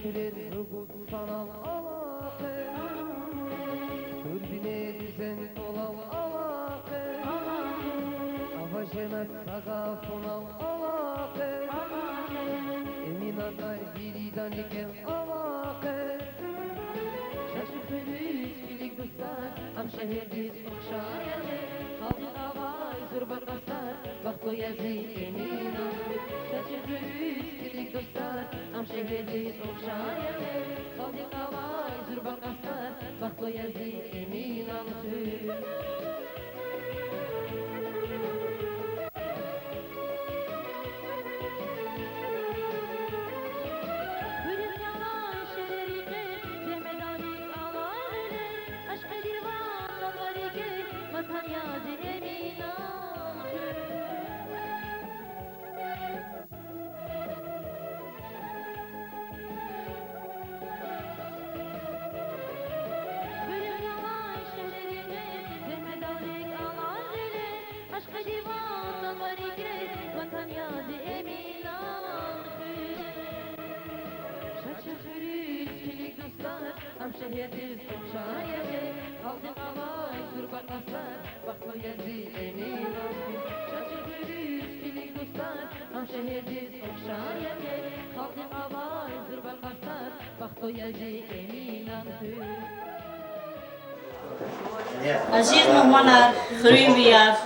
Şaşırır hukuk sanal alakı Turbine düzen olal alakı Avaşemet saga fonal alakı Emin aday biridan iken alakı Şaşırır üskilik dostlar Am şehirdiz okşayalı Kaldı avay zurba kastar Vakto yazı emin aday Şaşırır üskilik dostlar Am şehirdiz okşayalı Kaldı avay zurba kastar Vakto yazı emin aday Am şehirdiz okşayalı Kaldı avay zurba kastar Vakto yazı emin aday Şaşırır üskilik dostlar Am şehirdiz okşayalı Kaldı avay zurba kastar Vakto yazı emin aday Aziz mehmanlar, xuruyum biyar.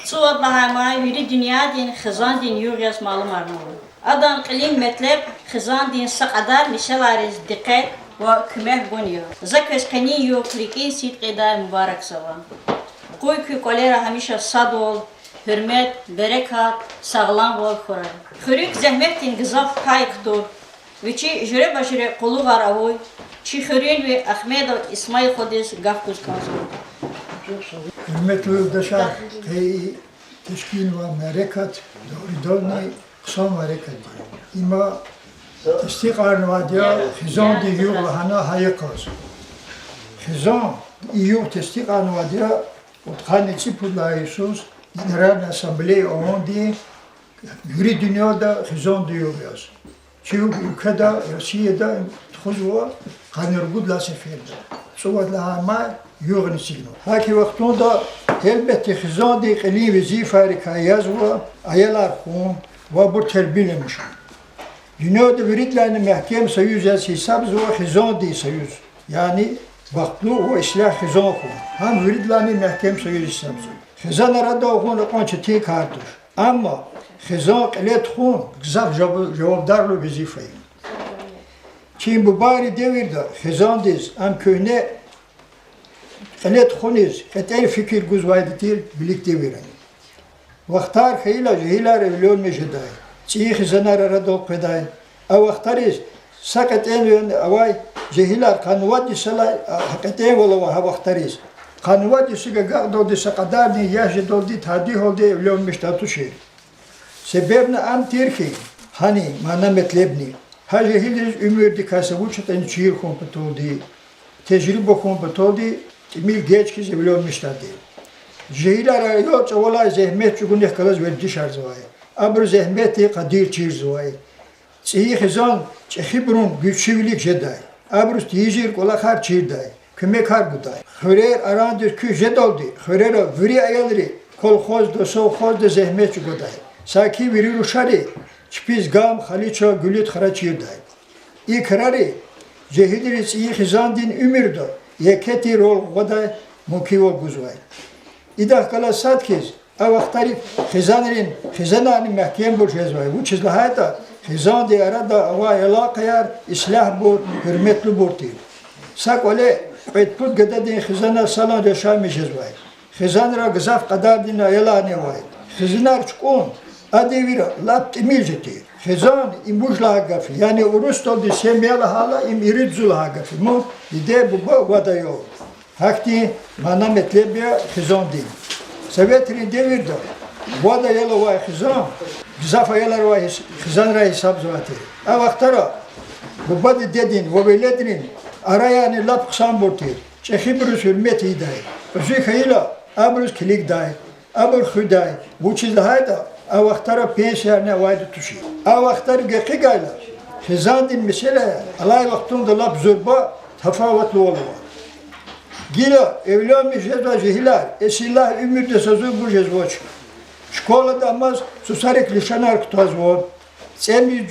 Suva bahamay yürü dünya din xizan din yuğyas malum arnavı. Adan qilim metlep xizan din saqadar nişalariz dikkat ve kümeh buniyor. Zakes kani yo klikin sit qida mübarek sava. Koy ki kolera hamişa sad ol, hürmet, berekat, sağlam ol xura. Xuruk zahmet din gızaf kayık tur. Viçi jüre başire qulu var avoy. Çi xurun ve Ahmed İsmail Xodis gafkuz kanzo. Hürmetli yurttaşlar, teşkil ve merekat, doğru kısa merekat. İma istiqarın vadiya, hizan di yuğ lahana hayakaz. Hizan yuğ istiqarın vadiya, utkan içi pullayısız, General Asambleyi onun di, yürü dünyada hizan di yuğ yaz. Çünkü ülkede, Rusya'da, tuzva, kanırgud la seferda. Suvat lahama, yuğun signo. Haki vaktunda elbette hizan di qili vizif harika yazva, ayalar khun ve bu terbilemiş. Dünyada veritlerini mehkem sayyüz yaz hesap zor hizan di sayyüz. Yani baklu ve islah hizan khun. Ham veritlerini mehkem sayyüz hesap zor. Hizan arada khun raqançı tek hardır. Ama hizan qilet khun gzaf cevapdarlı vizifayı. Çin bu bari devirde hizan diz am köyne qilet khuniz eten fikir guzvayditir birlikte veren. Vaktar xeyla jehilar evliyon meşeday. Çiğ hizanlar arada okpeday. Avaktariz sakat en yön avay jehilar kanuvat disala hakikaten volava havaktariz. Kanuvat disiga gağdo disa kadar ni yaşı doldi tadi oldu evliyon meştatu şehir. Sebebne am tirki hani mana metlebni. Ha jehiliriz ümürdi kasavuçtan çiğ kompet oldu. Tecrübe kompet oldu. Mil geç ki evliyon meştatu. Jehilar arıyor çavala zahmet çuguneh kalaz verdi şarzvay. Abr zahmeti kadir çirzvay. Çiğ hizan çehibrun güçsüvlik jeday. Abr tijir kola har çirday. Küme kar buday. Xörer arandır kü jedoldi. Xörer viri ayalri kolxoz do sovxoz do zahmet çugoday. Saki viri ruşari çpiz gam xaliço gülit xara çirday. İkrari jehidiri çiğ hizan din ümirdo. Yeketi rol goday mukivo guzvay. İdah kala satkiz, avaktari xizanani mehkem bur şezvay. Bu çizlahayda xizan di arada avay alaqayar islah bur, hürmetli bur tir. Sak öyle qetput gada din xizana salan reşami şezvay. Xizan ra gızaf kadar din ayalani vay. Xizinar çukun, adevira lat imilce tir. Xizan imbujla hagafi, yani urus doldi semyala hala im iridzul hagafi. Mu ide bu vada yol. Hakti mana metlebiya xizan din. Sovetrin devirde vada yolu vay xizan, gizafa yalar vay xizan ra hesap zavati. Avaktara bu badi dedin ve veledrin arayani lap kısan bortir. Çehibrus hürmet hiday. Özü khayla abrus kilik day. Abur xuday. Bu çizde hayda avaktara pensiyerine vaydı tuşi. Avaktara geki gaylar. Xizan din mesela alay vaktunda lap zorba tefavetli oluyor. Gila evlami jezva jehilar esillah ümürde sözü bu jezvoç. Şkolada amaz susarek lişanar kutazvo. Semi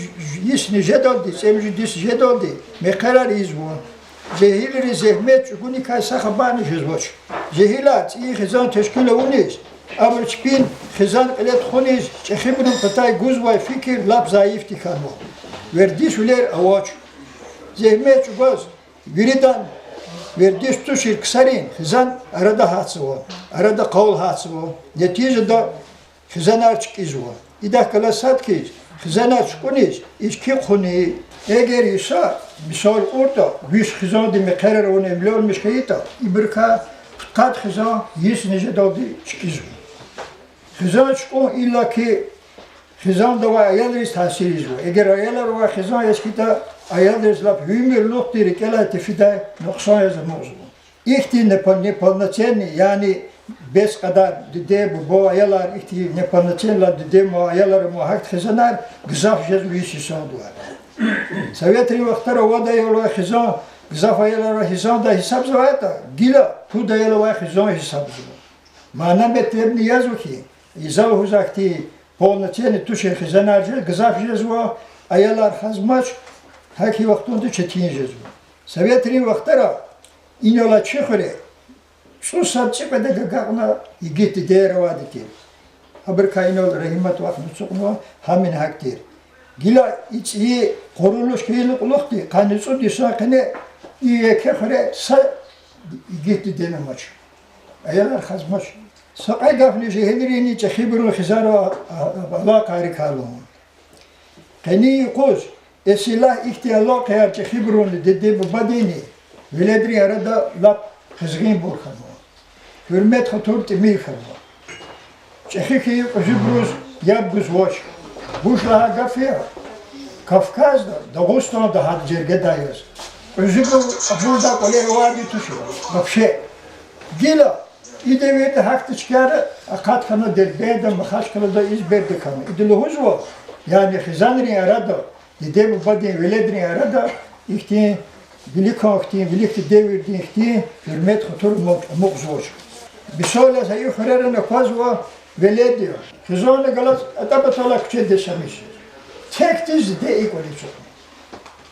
yisni jedoldi, semi dis jedoldi. Mekarar izvo. Jehilleri zehmet çukuni kaysa xabani jezvoç. Jehilat iyi xizan teşkile uniz. Aber çpin xizan elet xuniz. Çexibrun patay guzvay fikir lap zayıf tikano. Verdi süler avaç. Zehmet çukaz. Viridan verdi tuşir ksarin. Xizan arada hatsı arada kavl hatsı Neticede xizan arçık izvo. İdah kala satkiz. Xizan arçık uniz. İçki xuni. Eğer ise misal orada 100 xizan deme karar onu emli olmuş kayıta. İbrika kat xizan 100 nece daldı çıkizvo. Xizan çıkon illa ki xizan da var ayalırız tahsil izvo. Eğer ayalar var xizan eskita ayalırız lap hümür noktirik kelati fiday noksan yazılmaz. İhti nepalnaçeni yani 5 kadar dide bu ayalar ihti nepalnaçenla dide mu ayalar mu hakt xizanar gızaf jezu işi sandular. Sovyetri vaxtara vada yola xizan gızaf ayalar xizan da hesap zavata gila tu da yola xizan hesap zava. Mana metebni yazu ki izav huzakti polnaçeni tu şey xizanarcı gızaf jezu ayalar hazmaç haki vaxtunda çetin jezu. Sovyetri vaxtara inola çıxıre şu sabçı bede gagağına gitti değer vadiki. Haber kaynol rahimat vaxtı çokma hamin haktir. Gila içi koruluş kıyılık olukti. Kanısı disa kene iye kefere sa gitti dene maç. Ayalar hazmaç. Sakay gafni jehedrini çehibrun xizara ala kari kalon. Keni koz esilah ihtiyarla kayar çehibrun dedi bu badini. Veledri arada lap xizgin borxan. Hürmet hatur temir xarva. Çehikiyi kuzubruz yab guzvoç. Buşlaha gafiya. Kafkaz'da, Dağıstan'da had cergedayız. Özübü burada kolay vadi tuşu. Bakşe. Gila. İdeviyeti haktı çıkarı akat kanı derbeyde mıhaş kılıda izberdi kanı. İdiluhuz o. Yani xizanri arada. İde bu badin veledri arada. İhtiyin bilikan ihtiyin, bilikti devirdi ihtiyin. Hürmet hutur muqzoç. Bir söyle sayı hürerine fazla veled diyor. Xizanı galat atabatala küçe deşemiş. Tektiz de ilk olacak.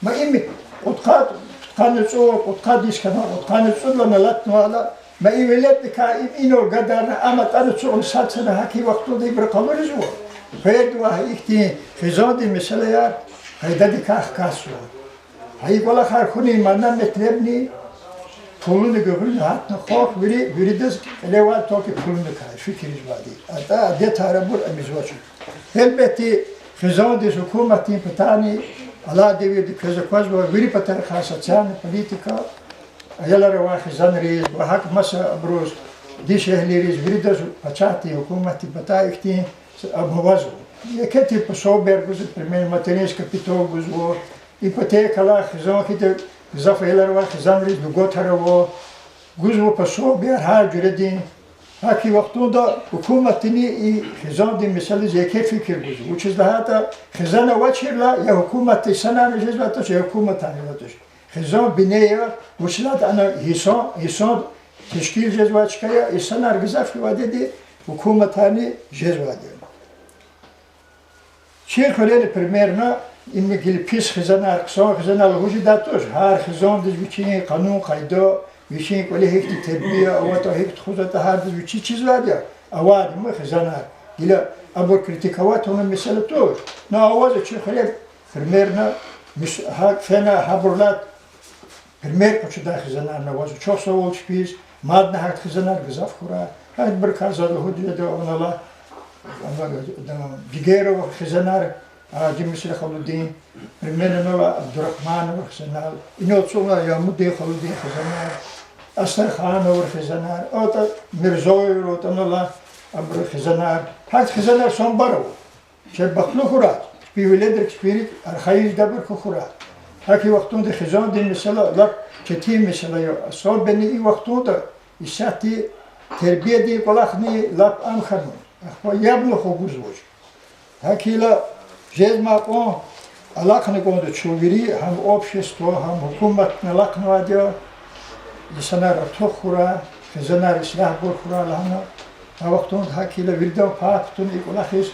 Ma imi utkat kanıtsu utkadiskana utkanıtsu la nalat nuala ma ivelet ka ino gadarna ama tanıtsu on satsana haki vaktu da bir kalırız o. Feydu ha ihti xizadi mesela ya hayda dikah kasu. Hay gola har kuni manna metlebni pulunu göbül hatna khok biri de eleval toki pulunu kay fikiriz vadi. Ata de tarabur amizvoç. Elbette xizan des hukumatin patani ala devirdi kazakvaz ve veri patar xasatsan politika ayalara va xizan reis ve hak masa abroz diş ehleriz veri de paçati hukumati patayikti abavazo. Yeketi pasober guz primer materis kapitol guz o ipoteka la xizan kite zafeler va xizan reis gotaro guz o pasober har cüredin Haki vaktunda hükümetini xizan din mesela zeki fikir gücü. Uçuz daha da xizana vaçirla ya hükümeti sana necezvatış ya hükümet anıvatış. Xizan bineye uçlat ana hisan teşkil cezvaçkaya insanlar gızaf dedi hükümetani cezvadı. Çekhöreli primerna inni gil pis xizana xizana lhuji datoş. Har xizan diz biçini kanun kaydo Vişin kule hekti terbiye, avata hekti khuzata hardı viçi çiz var ya, avadi mı xizana. Gila abur kritik avat onun mesela tur. Na avazı çıkırıp, firmerna, fena haburlat, firmer kuçuda xizana navazı. Çok soğuk biz, madna hakt xizana gızaf kura. Hadi bir kazalı huduya da onala, digero xizana, Acı mesela xaludin, firmerna nola Abdurrahman xizana. İnot sonra yamudi xaludin xizana. Aslan over xizana, ota Mirzoy ota nola abur xizana. Hakt xizana son baro. Şey baklı kurat. Spiveledrik spirik arxayız dabır kurat. Haki vaktunda xizan din mesela lak çeti mesela yo. Son beni i vaktunda isati terbiye di kolakni lak amxanun. Akwa yablu xoguz boş. Haki la jezma on Alakını kondu çuviri hem общество, hem hükümet alakını var diyor. İnsanlar tuhura, kızlar silah burkura lahana. Vaktun hakiyle vildan paktun ilk olahis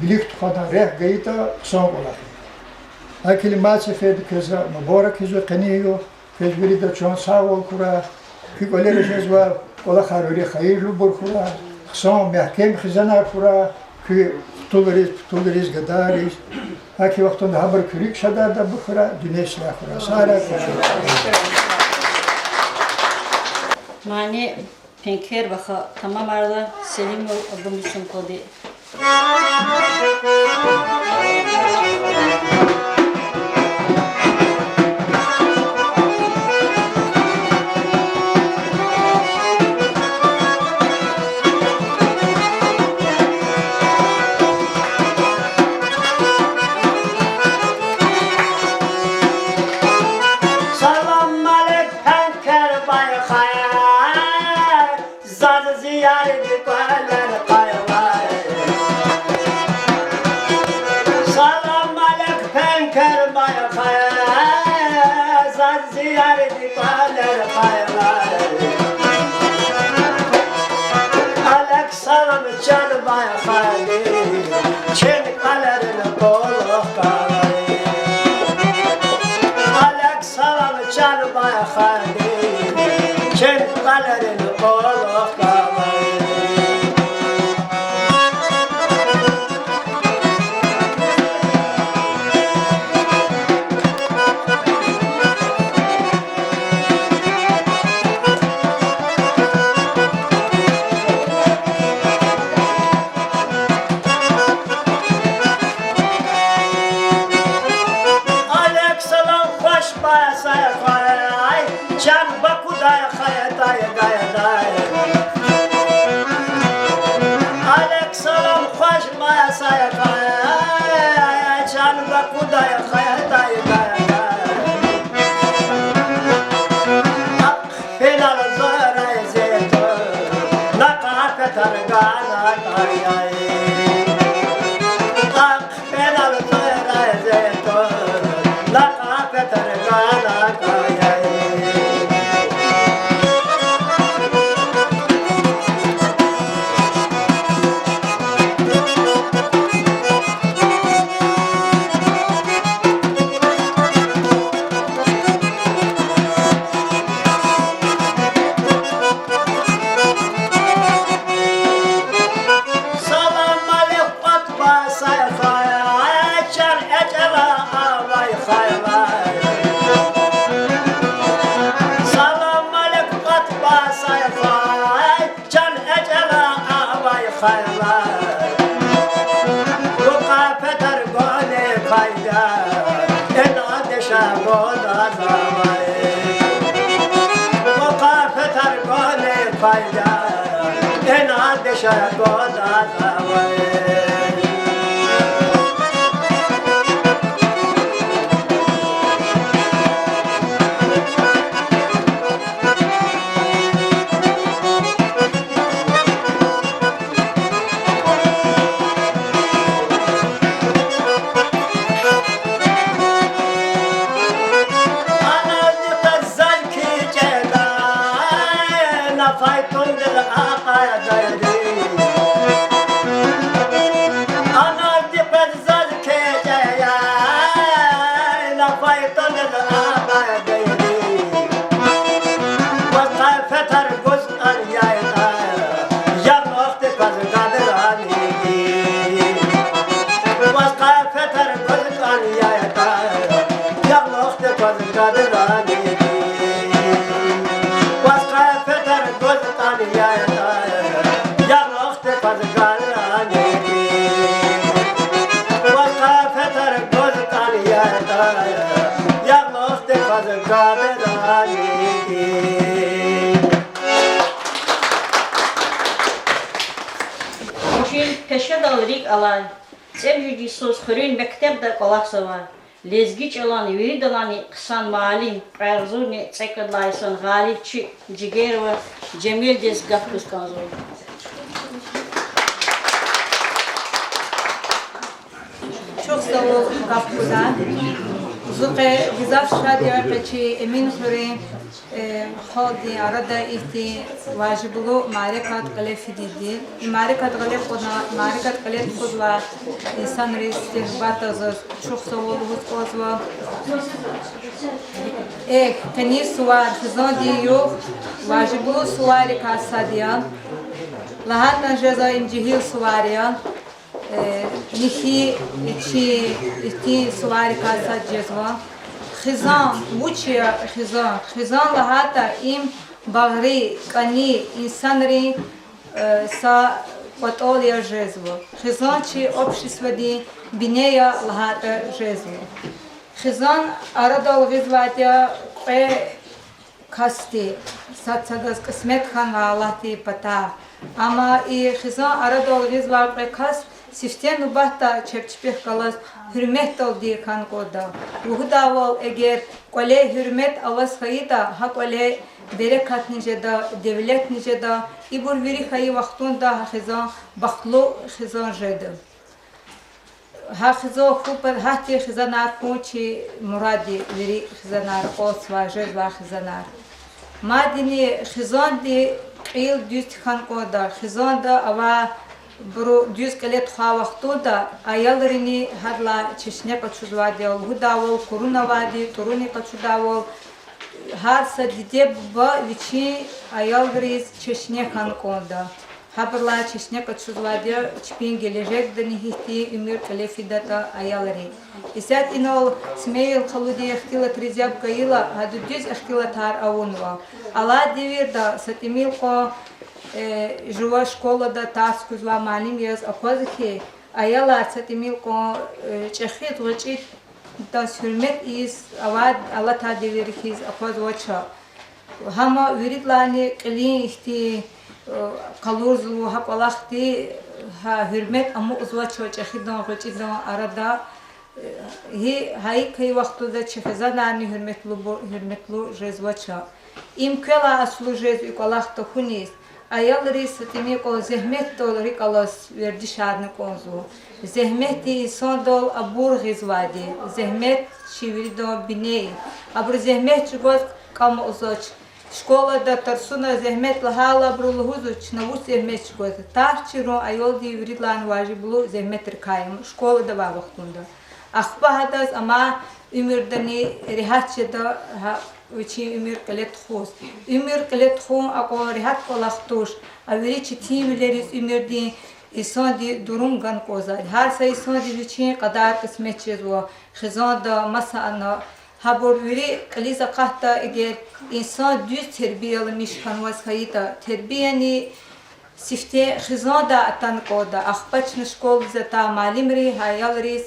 bilik tukadan reh gayita son olahis. Hakili maalesef kızlar mübarek kızı kaniyo, kızbiri de çoğun sağ ol kura. Ki kolları kızlar ola haruri hayırlı burkura. Son mahkem kızlar kura. Ki tuluriz gadariz. Haki vaktun haber kürük şadar da bukhura dünya silah kura. Sara Mani penker baka tamam arada Selim adım için kodu. Salam malik penker bay khayr zad ziyareti kaler kayvay Salam malik penker bay khayr zad ziyareti kaler kayvay Alek salam can bay khayr çen kalerin koluh kayvay Salam can bay khali çen kalerin koluh kavay Alek salam hoş bay say can bakuday khayatay gayday Alek salam hoş bay say can bakuday khayatay gayday Ak final zaray zeto naqatar gana kayay Ak final zaray zeto naqatar gana kayay Salam aleyk atba say khay çar ecela avay khaylay Salam aleyk atba say khay çar ecela avay khaylay Luka peter gole kayda ena deşa goda zavay Luka peter gole kayda ena deşa goda zavay Anazı kızan ki ceda nafaytun dil aqadaydi Anazı kızan ki ceda nafaytun dil aqadaydi Vakafetar göz an yayda Yarnokti kız kadirani Vakafetar göz an yayda Yarnokti kız kadirani Vakafetar göz an yayda Yarnokti kız kadirani Vakafetar göz an yayda Yarnokti kız kadirani Bugün peşe dalırık alay. Sevgili söz kırın mektepte kolaksa Lezgiç olan, virid olan kısan malim, Erzurni, Çekadlaysan, Galipçi, Cigerova, Cemil Dez Gafkus Kanzor. Çok savol gap budan. Zuqe gizaf şadiya peçi emin xuri xodi arada ihti vajibulu marikat qalef didi. Marikat qalef qodna marikat qalef qodwa insan istihbat az çok savol hut qozwa. Kani suvar xizon diyo vajibulu suvari kasadiya. Lahatan ceza imcihil suvariya. Nixi ti suvari kasad jezva. Xizan vuçya xizan lahata im bagri kani insanri sa patolya jezvo. Xizan chi обществоди bineya lahata jezvo. Xizan arada vizvatya pe kasti satsadas kısmet khan Allah'ti pata. Ama xizan arada vizvat pe kast Siften ubahta çepçipih kalas hürmet ol diye kan koda. Ruhda ol eğer kole hürmet alas hayda ha kole berekat nice da devlet nice da ibur veri hayi vaktunda xizan baklo xizan jede. Ha xizan kupar hati xizanar konçi muradi veri xizanar os va jed va xizanar. Madini xizan di qil düst kan koda. Xizan da ava Bro düz kelet xwa vaqtoda ayalrini hadla çeşne qaçudvadi hudavol koruna vadi toruni qaçudavol har sadide ba vichi ayalgris çeşne kan konda haberla çeşne qaçudvadi çpin gelecek deni hiti ümür kalefidata ayalri isat inol smeyl khaludi ihtila trizab kayla hadu düz ihtila tar avunva ala devirda satimil ko Жива школа да таску зва малим яз аквазки аяла сатимил ко чехит вачит да хürmet is avad Allah ta devirkiz akvaz vacha hama viritlani qilin ihti qalurzu haqalaqti ha hürmet amu uzvacha chehidan vachidan arada hi hay kay vaqtda chehzanani hürmetlu jezvacha imkela aslu jez iqalaqta khunis Ayalri satimi ko zehmet dol rikalas verdişarni konzu. Zehmeti son dol abur gizvadi. Zehmet şivri do biney. Abur zehmet çugoz kam uzoç. Школада тарсуна зехмет лагала брулгузуч навус зехмет çugoz. Tarçiro ayol di vridlan vaji bulu zehmet rikayım. Школада vavaqtunda. Akhba hadas ama ümürdani rihatçeda Uçi ümür kelet xos. Ümür kelet xon ako rihat kolaqtuş. Averi çitimleris ümür di insan di durum gan kozad. Her say insan di biçin kadar kısmet çezwa. Xizan da masana habur veri kaliza qahta eğer insan düz terbiyeli mişkan vas hayita terbiyeni sifte xizan da atan koda. Akhpaçn şkol zata malimri hayalris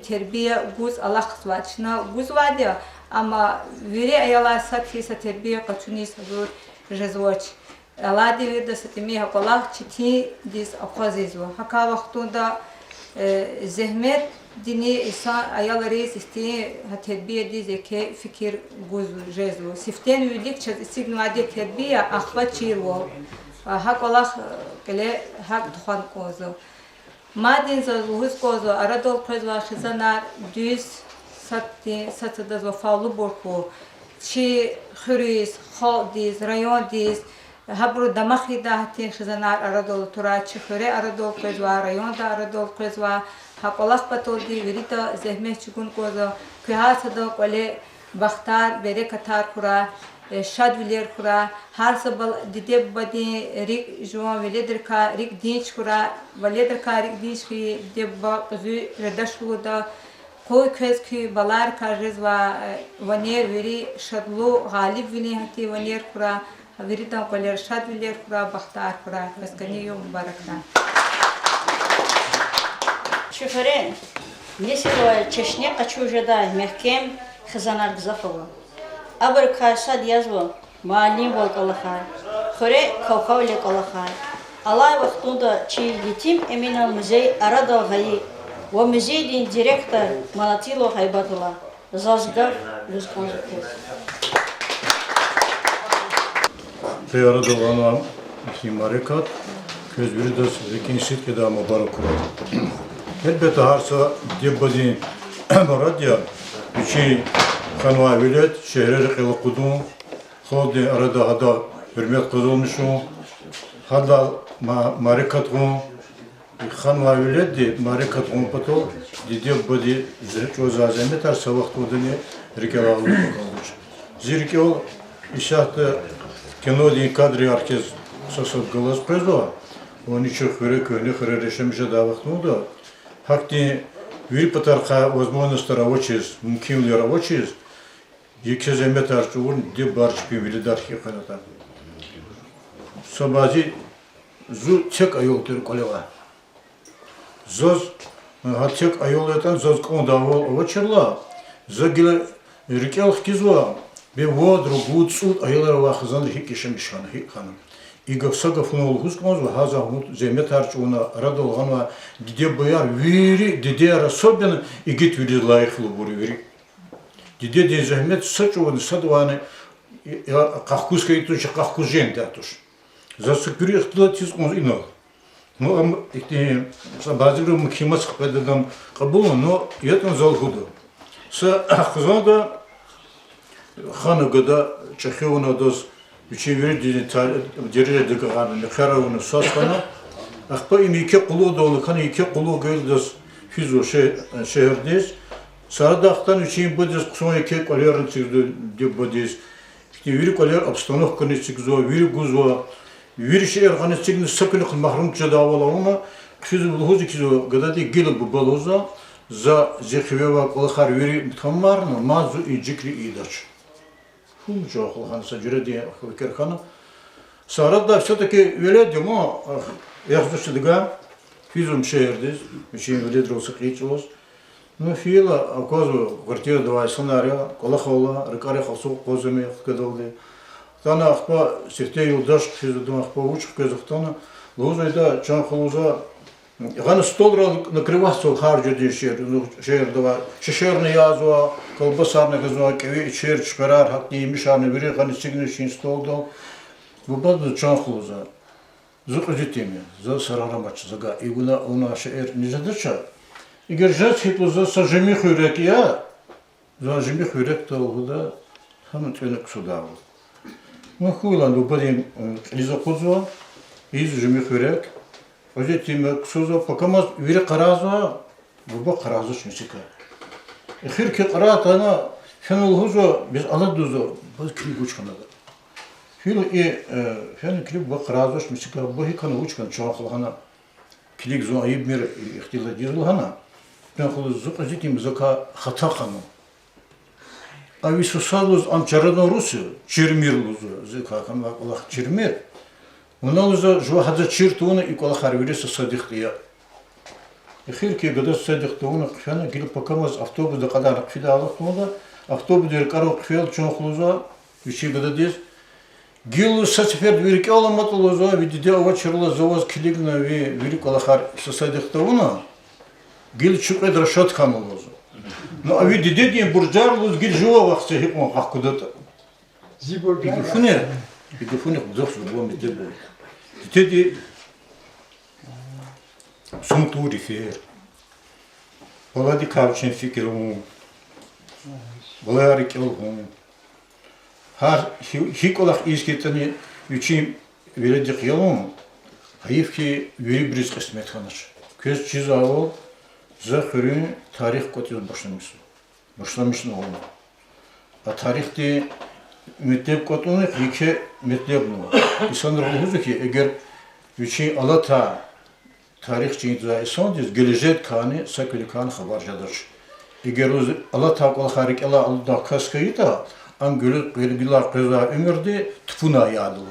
terbiye guz Allah xvaçna guz vadiya. Ama veri ayalar satkisa terbiye kaçunis hazır jezvoç. Allah devir de satimi hakolak çiti diz afazizvo. Haka vaktunda zehmet dini insan ayaları isti terbiye diz eke fikir guz jezvo. Siften üyelik çaz signadi terbiye ahva çirvo. Hakolak kele hak duhan kozo. Madin zazuhuz kozo aradol prezva khizanar düz Satıda zofavlu borku, çi xuriz, xaldiz, rayondiz, habru damakhi da hati xizanar aradol tura çi xure aradol qezva, rayon da aradol qezva, haqolaq patoldi verita zehmeh çigun koza, kuyasada qole baxtar bere katar kura, şad viler kura, har sabal dide badi rik juan veledir ka rik dinç kura, veledir ka rik dinç ki debba qzu redash da Koy köz ki balar karjez va vaner veri şadlu galib vini hati vaner kura veri tam koler şad viler kura baxtar kura kaskani yo mubaraktan. Şofören nesilo çeşne qaçujada mehkem xizanar gzafova. Aber kasad yazvo malim vol qalakhay. Xore kavkavle qalakhay. Allah vaqtunda çi yetim eminal muzey arada gayi ومزيد ديريكتور Manatilo Haybatullah Zazgar Lüzkonzukuz. Peyara doğanan iki marikat, közbiri de rekin şirkede mübarek kurar. elbette harsa debadin maradya üçü kanva vilet şehre kılı kudum xodi arada hada hürmet kazılmışım hada marikatım kanva vilet de marikatım pato debadi zirk o zazemet her sabah tuduni rikalalı kalmış zirk o işahtı киноди кадри аркез сосод голос презо они чё хвре көне хвре решим же давахнуда хакти вир патарха возможность рабочий мумкин ли рабочий екеземет арчуун де барч пивили дархи каната собази зу чек айолтер колева зоз хатчек айолетан зоз кондавол очерла загиле рикелх кизва Ve voadro gutsul aylar vahzan hikişim işan hikhanım. İgafsaga funol husmaz ve haza mut zemet harçuna radolgan ve dide bayar viri dide arasobyan igit viri layıklı buru viri. Dide de zahmet saçovanı sadvanı kahkus kayıtı kahkus jente atuş. Zasıkürü ihtilatçız onu inal. No ama işte bazı bir mükemmel sıkıntıdan kabul no yatan zalhudu. Sa khazada Xanıgıda Çekyona doz üçüncü derece dıkanı karavunu sasana akpa iki kulu dolu kan iki kulu göl doz füzo şehirdeyiz Saradaktan üçüncü bu doz son iki kolyerin çıktı dibadiz işte bir kolyer обстановканы çıktı bir guzo bir şehir kanı çıktı sakınlık mahrum çadavala ama füzo bu huzu gıdadi gelip bu baloza za zehveva kolhar veri tamar mazu icikri idaç Çok hansa cüre diye Kerkan'ı. Sonra da все-таки веледим, yazdıştıga fizum şehirdeyiz. Şeyin veledr olsa kıyıçılız. Ну, фила, оказу, квартира давай сценария, колахола, рекаре хасу, козами, кадалды. Тана ахпа, сехте юлдаш, физудым ахпа, учих кезахтана. Лозайда, чан халуза, Гана стол накриваться харджу шehir давай. Шешерный язва, колбасарный газва, кеви, шер, шперар, хакни, мишарный, вери, гана сигнущий стол дал. Выбаду чан халуза. Зукажитеми, за сарарамач, зага. И она шер не задача. И гержать хитло за сажеми хурек я. За жеми хурек толгуда, хамы төнек судавы. Ну хуйлан, выбадим лиза кузва, из жеми хурек. Özetime kısaca fakamaz veri karazva bu karazı çünkü. Ahir ki karatana fenol huzo biz aladuzo bu klip uçkanadı. Filo fen klip bu karazı çünkü bu hikana uçkan çoğalhana klip zo ayıp mir ihtiyacı diyalhana. Ben kulu zo özetime zaka hata kanı. Avi sosaluz amçarana Rusya çirmirluzu zaka kan Allah çirmir. Ondan sonra şu hadza çirtuğunu ikola harvirisi sadıklıya. Ahir ki gıda sadıklığını kıfana gelip bakamaz avtobuda kadar kıfida alıktığında avtobuda karo kıfiyal çoğukluza bir şey gıda diyiz. Gilu saçfer virki alamatılıza vidide avaçırla zavaz kiligna ve virik olahar sadıklığını gil çıkıd raşat kanılıza. No avi dide diye burcarluz gil juva vakti hikma hakkudata. Бегуфуник дохсу бом дебо. Теди сумтури фер. Влади кавчин фикерум. Влади келхум. Har hikolah isketani üçüm verecek yolum. Hayıf ki veri briz kısmet kanır. Köz çizağı zahürün tarih kotiyor başlamışsın. Başlamışsın oğlum. A tarihte metlep kotunu iki metlep nu. İnsanlar oluyor ki eğer üçü alata tarih çiğitza isondiz gelecek kanı saklı kan habercadır. Eğer alata kol harik ala alda kaskayita am gülülar kıza ömürde tüpuna yadılır.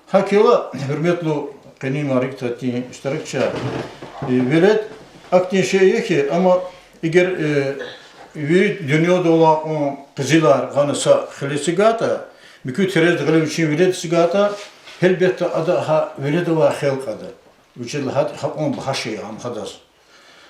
Hakela hürmetli kanim ariktati iştirakçı velet aktin şeyi ki ama eğer dünyada olan kızılar kanısa xilisigata mükü terez gülüm için velet sigata elbette adı ha velet ve xelqada. Üçel hat hakon bahaşı am hadas.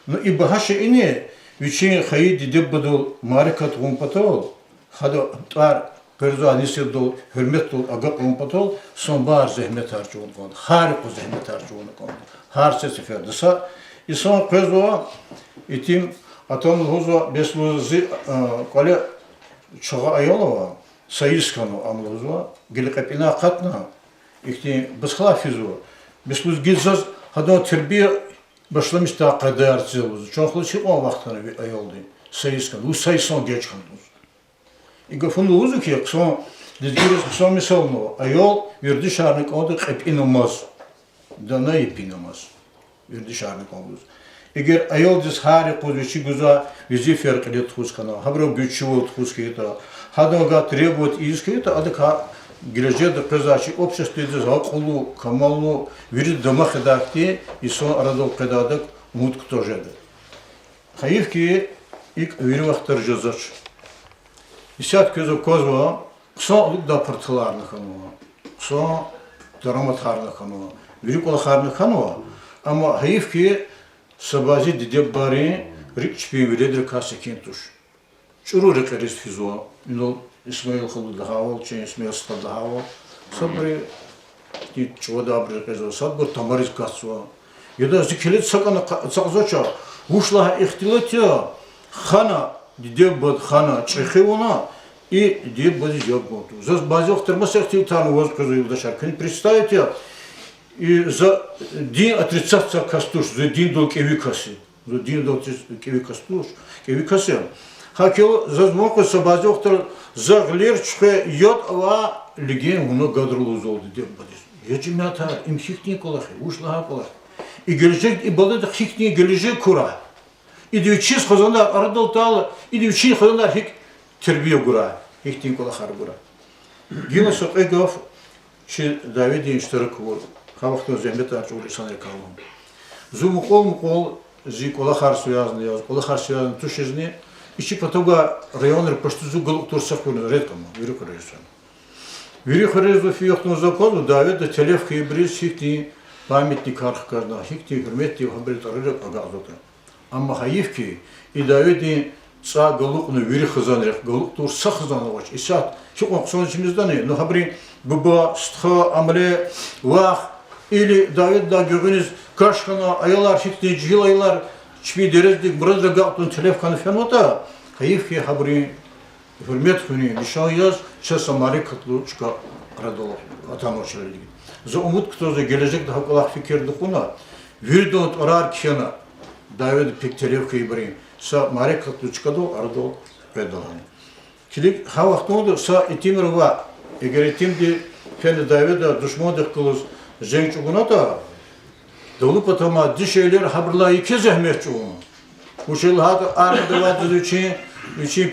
No i bahaşı ini üçün xayid dibdul marikat kompatol hada tar perzo anisidul hürmetdul aga kompatol son bar zahmet harcun kon. Harika zahmet harcun kon. Har sefer desa İnsan kızı itim atamın huzu besluzi kale çoğa ayolova sayıs kanu amluzu gelip epina katna ikti bıskla fizu besluz gizaz hada terbiye başlamış da kadar zılız çok şey o vaktine bir ayoldu sayıs kanu bu sayıson geç kanu İgafun uzu ki son dediğimiz son misal no ayol yurdu şarnik oldu epinamaz dana epinamaz yurdu şarnik oldu eğer ayol diz hari kozuçi guza vizi farklı tuz kana habro güçlü tuz ki ta hadaga требует изки та адка geleceğe kızaçı обществе diz hakulu kamalu veri dama khadakti iso arada kadadak mut ktojede hayif ki ilk veri vaxtlar jazaç İsat közü kozva soğuk da pırtılarını kanıva soğuk dramatlarını kanıva veri kolaklarını kanıva ama hayif ki sabazı dide bari rikçpi veredir kasekin tuş çuru rekeriz fizo ino İsmail Khalidahov, Çin İsmail Khalidahov, sabri ti çoğda abrekez sabr tamariz kasva. Ya da zikelet sakana sakzoça uşla ihtilatya xana dide bad xana çexevona и дед бази job готу. За бази втормасах ти тану воз козу да шаркин представите и за дин отрицаться кастуш, за дин до кевикаси. За дин до кевикастуш, кевикаси. Hakelo zazmoku sabazı oktır zağlir çıkı yot ava ligen bunu kadroluz oldu diye badis. Yecimata imhikni kolay, uşlaha kolay. Gelecek ibadet hikni gelecek kura. İdüçiz kazanlar aradal tal, İdüçiz kazanlar hik terbiye kura, hikni kolay kura. Yine sok egof şey David'in iştirak var. Kavaktan zahmet arçı uğraşanlar kalmam. Zumukol zi kolay kar suyazını yaz, kolay kar suyazını tuşezni. İşi patoga rayonlar paştuzu galık tursak bunu redkama veri kırıyorsun. Veri kırıyoruz fiyoktun zakozu davet de telef kıybriz hikti pametli karh karna hikti hürmetli haberi tararık agazotun. Ama hayif ki idaveti sağ galıkını veri kazanarak galık tursak kazanavaç. İsat çok oksan içimizde ne? No haberi baba stha amre vah ili davet da göğünüz kaşkana ayalar hikti cihil ayalar Çiğ derezdik burada gağtun telef kanı fenota hayif ki haberi hürmet hünü nişayaz çesamari katlı çıka aradol atanmışlardı. Za umut kutoza gelecek daha kolay fikirdi kuna. Virdont arar kiyana David pek telef kıybrayım. Sa mari katlı çıkadı aradol pedalan. Kilik ha vakti oldu sa itim rıva eğer itim di fendi David'a düşmandık kılız zenç ugunata Dolu patama dişeyler haberla iki zahmet çoğun. Bu şeyler arada vadı için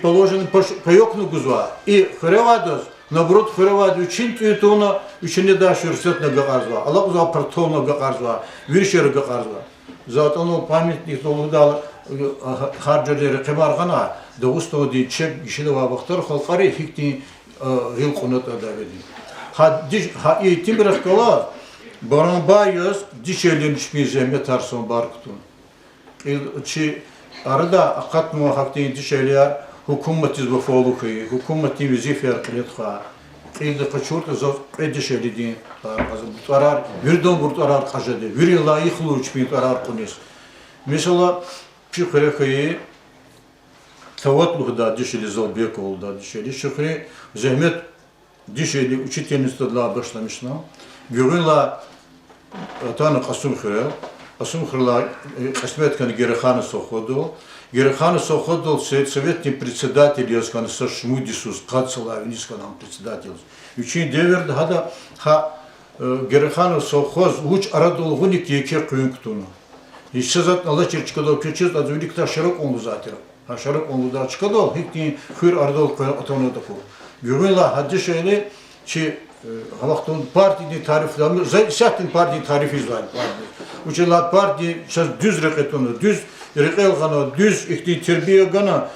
положено паёкну гузва. И хревадос, наоборот хреваду için тютона içinde daha şürsетне гагарзва. Allah uzak partona гагарзва, виршер гагарзва. Zaten o pamitlik dolu da harcları kemargana doğusto di çep işine vaktar halkari hikti yıl konut adavedi. Ha eğitim biraz kola Baran bayız dişelin hiçbir zahmet arson barkutun. Çi arada akat muhakkak dişeliler hükümetiz bu faluqi, hükümeti vizifler kılıtqa. Qildi qaçurta zor dişeli din. Bu qarar birden bu qarar qajadı. Bir layıqlı hiçbir qarar qonis. Mesela psixoloji tavatluq da dişeli zalbek oldu dişeli. Şıxri zahmet dişeli uçitenistadla başlamışlar. Görünla tanı qasım xira, qasım xirla qasmet kan Gerexan Soxodo, Gerexan Soxodo Советский председатель yazkan Сашмудисус Qatslavinis kanam председатель. Üçün devirde hada ha Gerexan Soxoz uç aradolğunik yeke qıyıntunu. İşsizat Allah çirçkado köçez azvilik ta şarık onu zaten. Ha şarık onu da çıkado hikti xir aradol atonu da ko. Görünla haddi şeyle ki Havaktan partinin tarifleri, zaten parti tarifi var. Uçlar parti düz reketonu, düz rekelgana, düz ikti terbiye gana,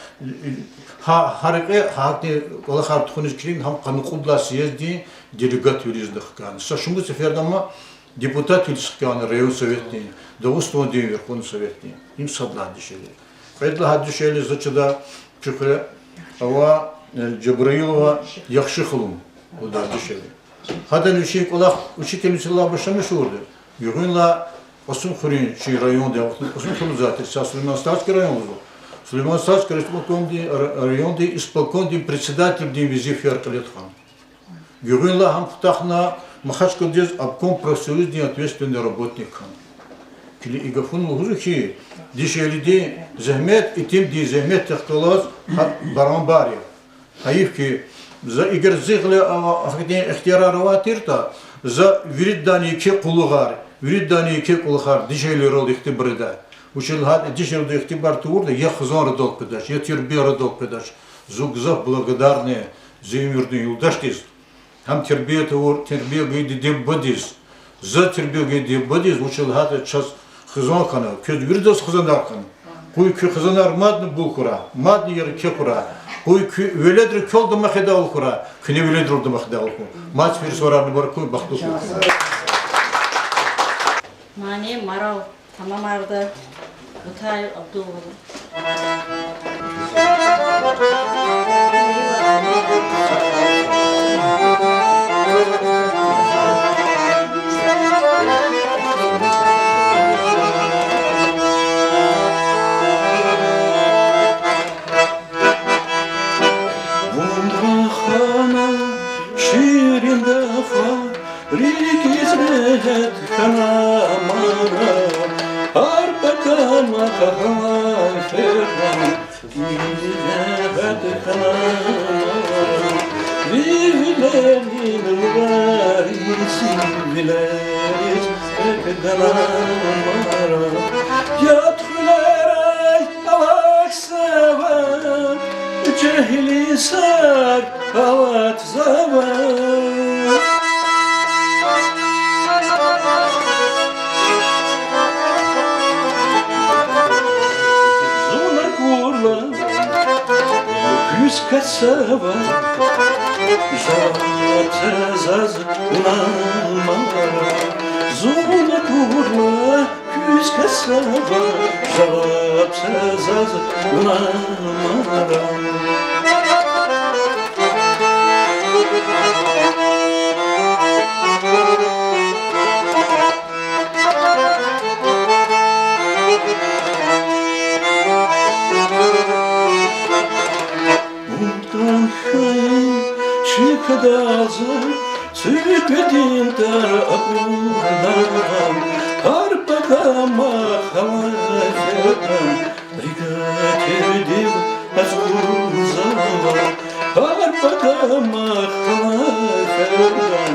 hareket hakni ola hartxuniz kirin ham kanı kudla siyezdi delegat yürüzdük kan. Saşımı seferde ama deputat yürüzdük kan Rayon Sovetni, Doğuston diye Verkon Sovetni. İm sabla dişeli. Pedla haddi şeyle zaçıda çıkre ama Cebrailova yakşı kılım. O da dişeli. Hadan üşük olak, üşük temsilciler başlamış oldu. Yığınla Осым хурин чи район де осым хурин zaten Сулейман-Статский район был. Сулейман-Статский район де исполком де председатель де визив Яркалетхан. Гюринла хам птахна махачко дез обком профсоюз де ответственный работник хан. Кили игафун мухузу ки дишели де зahmet итим де zahmet тахталаз барамбария. Hayır ki za iger zigle afdin ihtiyarı tirta za viridani ki kulugar viridani ki kulugar dişeler oldu ihtibarda. Учил хат дишел до ихтибар турда я хзар дол педаш я тербия дол педаш зугза благодарны зимирдин юлдаштис хам тербия тур тербия гиди дебадис за тербия гиди дебадис учил хат час хзан кана көд вирдас хзандар кана куй кü хзанар мадны булкура мадны ер кекура куй кü веледр кölдü махеда улкура кне веледр улды махеда улку мач bir sorarını var kuy baktı Mani Marav tamam ardı. Utay Abdullah. Вундрахана şiirin defa rikizret kanamara Arbakama kahal ferman gizlet kanamara Vivilerin varisi vileris ekdanamara Yathuleray alak sever Cehli sar havat zavar Zuna kurla küs kasava Zatezaz unamara Zuna kurla küs kasava Zatezaz unamara Çıkadazı Çıkadin tar akundan Arpakama havafetan Rigatirdiv azuzava Arpakama havafetan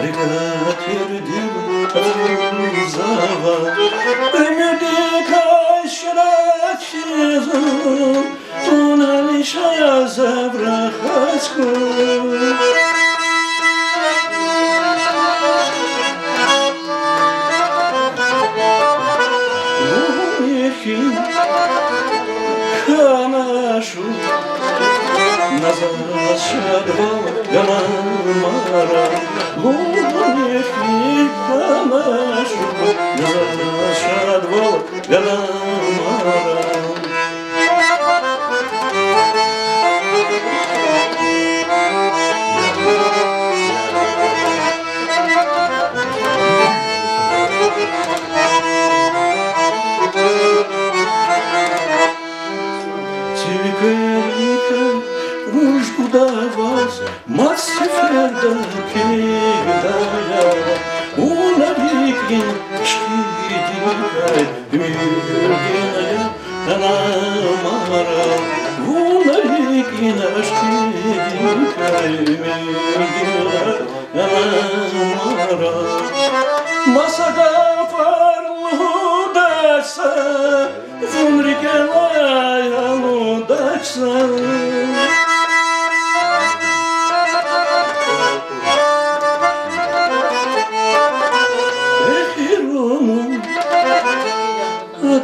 Rigatirdiv azuzava Ömürde kaşırak şizum Tunalişa zavra haskun Uyekin kanaşu Nazas şadval yanamara Uyekin kanaşu Nazas şadval yanamara Удавас массиферда кидая Унавикин шкидикай миргиная танамара Унавикин шкидикай миргиная танамара Масада фарлудаса Зунрикелая лудачса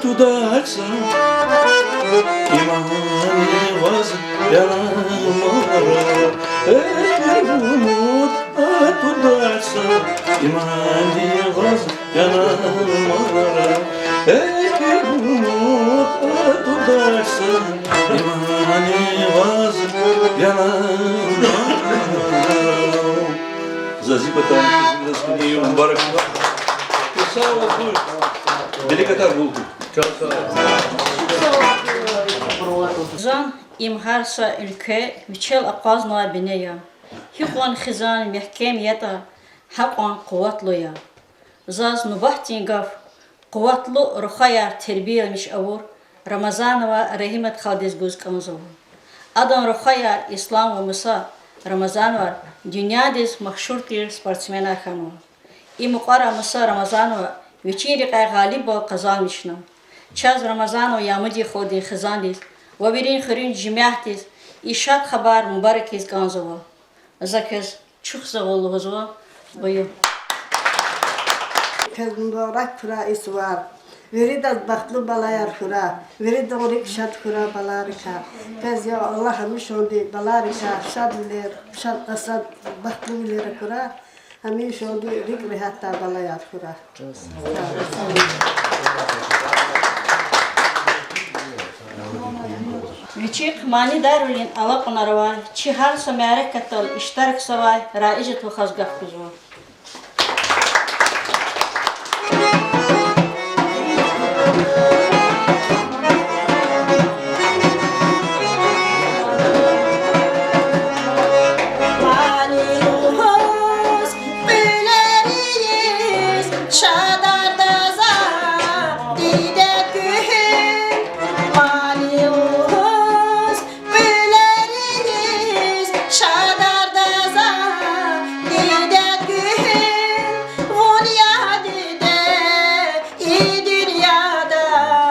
Тудакса имани ваз янамара Эхерумут тудакса имани ваз янамара Эхерумут тудакса имани ваз янамара Зазипа там, Господи, барак. Писала душ. Delikatör bulduk. Çok sağ ol. Zan imharsa ülke miçel aqazna bineya. Hikwan khizan mehkemiyeta hakwan kuvvetloya. Zaz nubahtin gaf kuvvetlu ruhaya terbiyelmiş avur. Ramazanova Rahimet Khaldez Göz Kanzova. Adam ruhaya İslam ve Musa Ramazanova dünyadız mahşurtir sportsmena kanova. İmuqara Musa Ramazanova veçiri qay galiba kazanmışnam. Çaz Ramazanova yamudi khodi khizandiz ve birin khirin cimiyahtiz işat haber mübarekiz Kanzova. Zakez çok zavallı huzva boyu. Kez mübarek kura isvar. Veri de bahtlı balayar kura. Veri de orik şad kura balarika. Kez ya Allah hamiş oldu balarika. Şad bilir, şad asad bahtlı bilir kura. Hamiş oldu rik rihatta balayar kura. Vçik mani darulin alaq narwa çi har samare katal iştarak savay raijet ve khazgaf kuzwa. Dünyada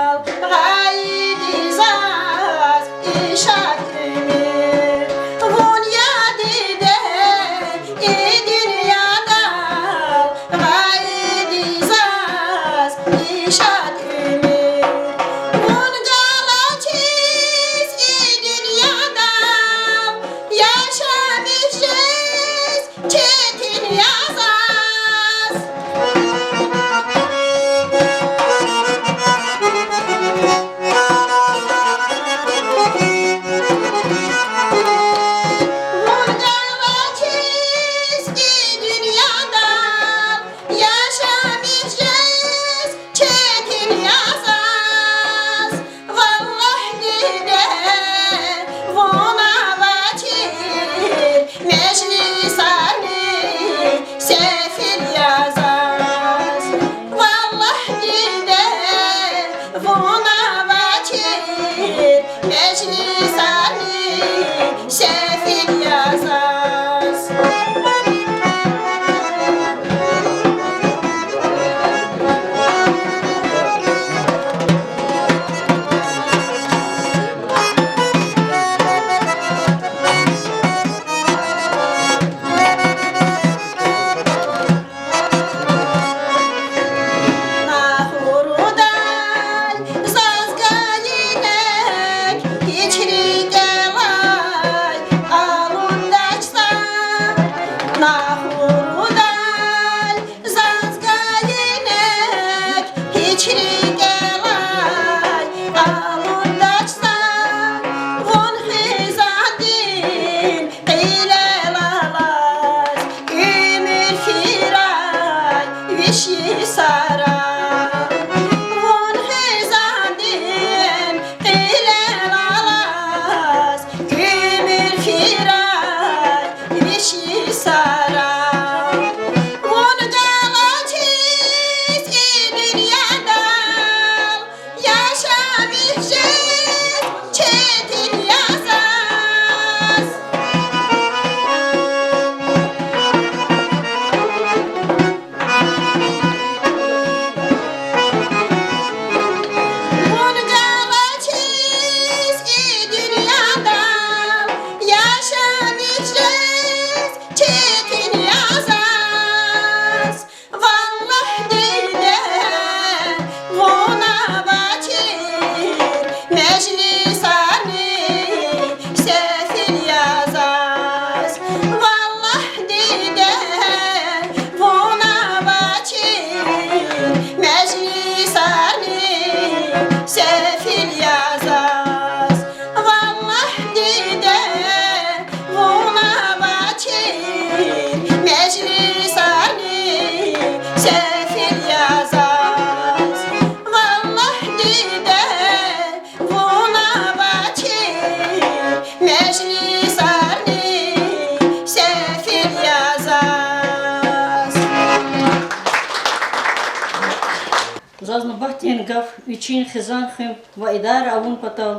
Bahtiyên gav üçün xizan xim ve idare avun patav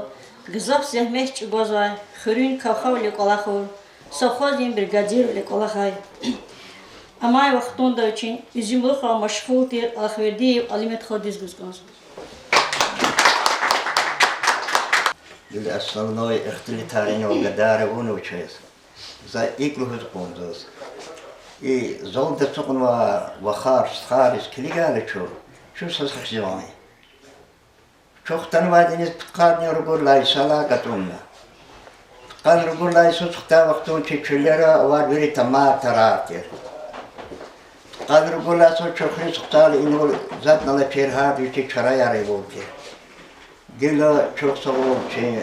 gizaf zehmeh çugozay xurün kavxav li qolaxur sovxozên brigadir li qolaxay amay vaxtun da üçün üzümlük ve meşgul tir axverdi alimet xodiz guzgons. Основной экстралитарный угадары он учился. За иглу худкондос. И золото цукнва вахар схарис клигали чу. Чу сасхживай. Чохтан вадинис птқадни ругурлай сала катумна. Птқан ругурлай сутхта вахтун чечулера вар вери тамар таратир. Птқан ругурлай су чохри сухтал инул затнала черхар ючи чараяри волкир. Гила çok sağ ol ki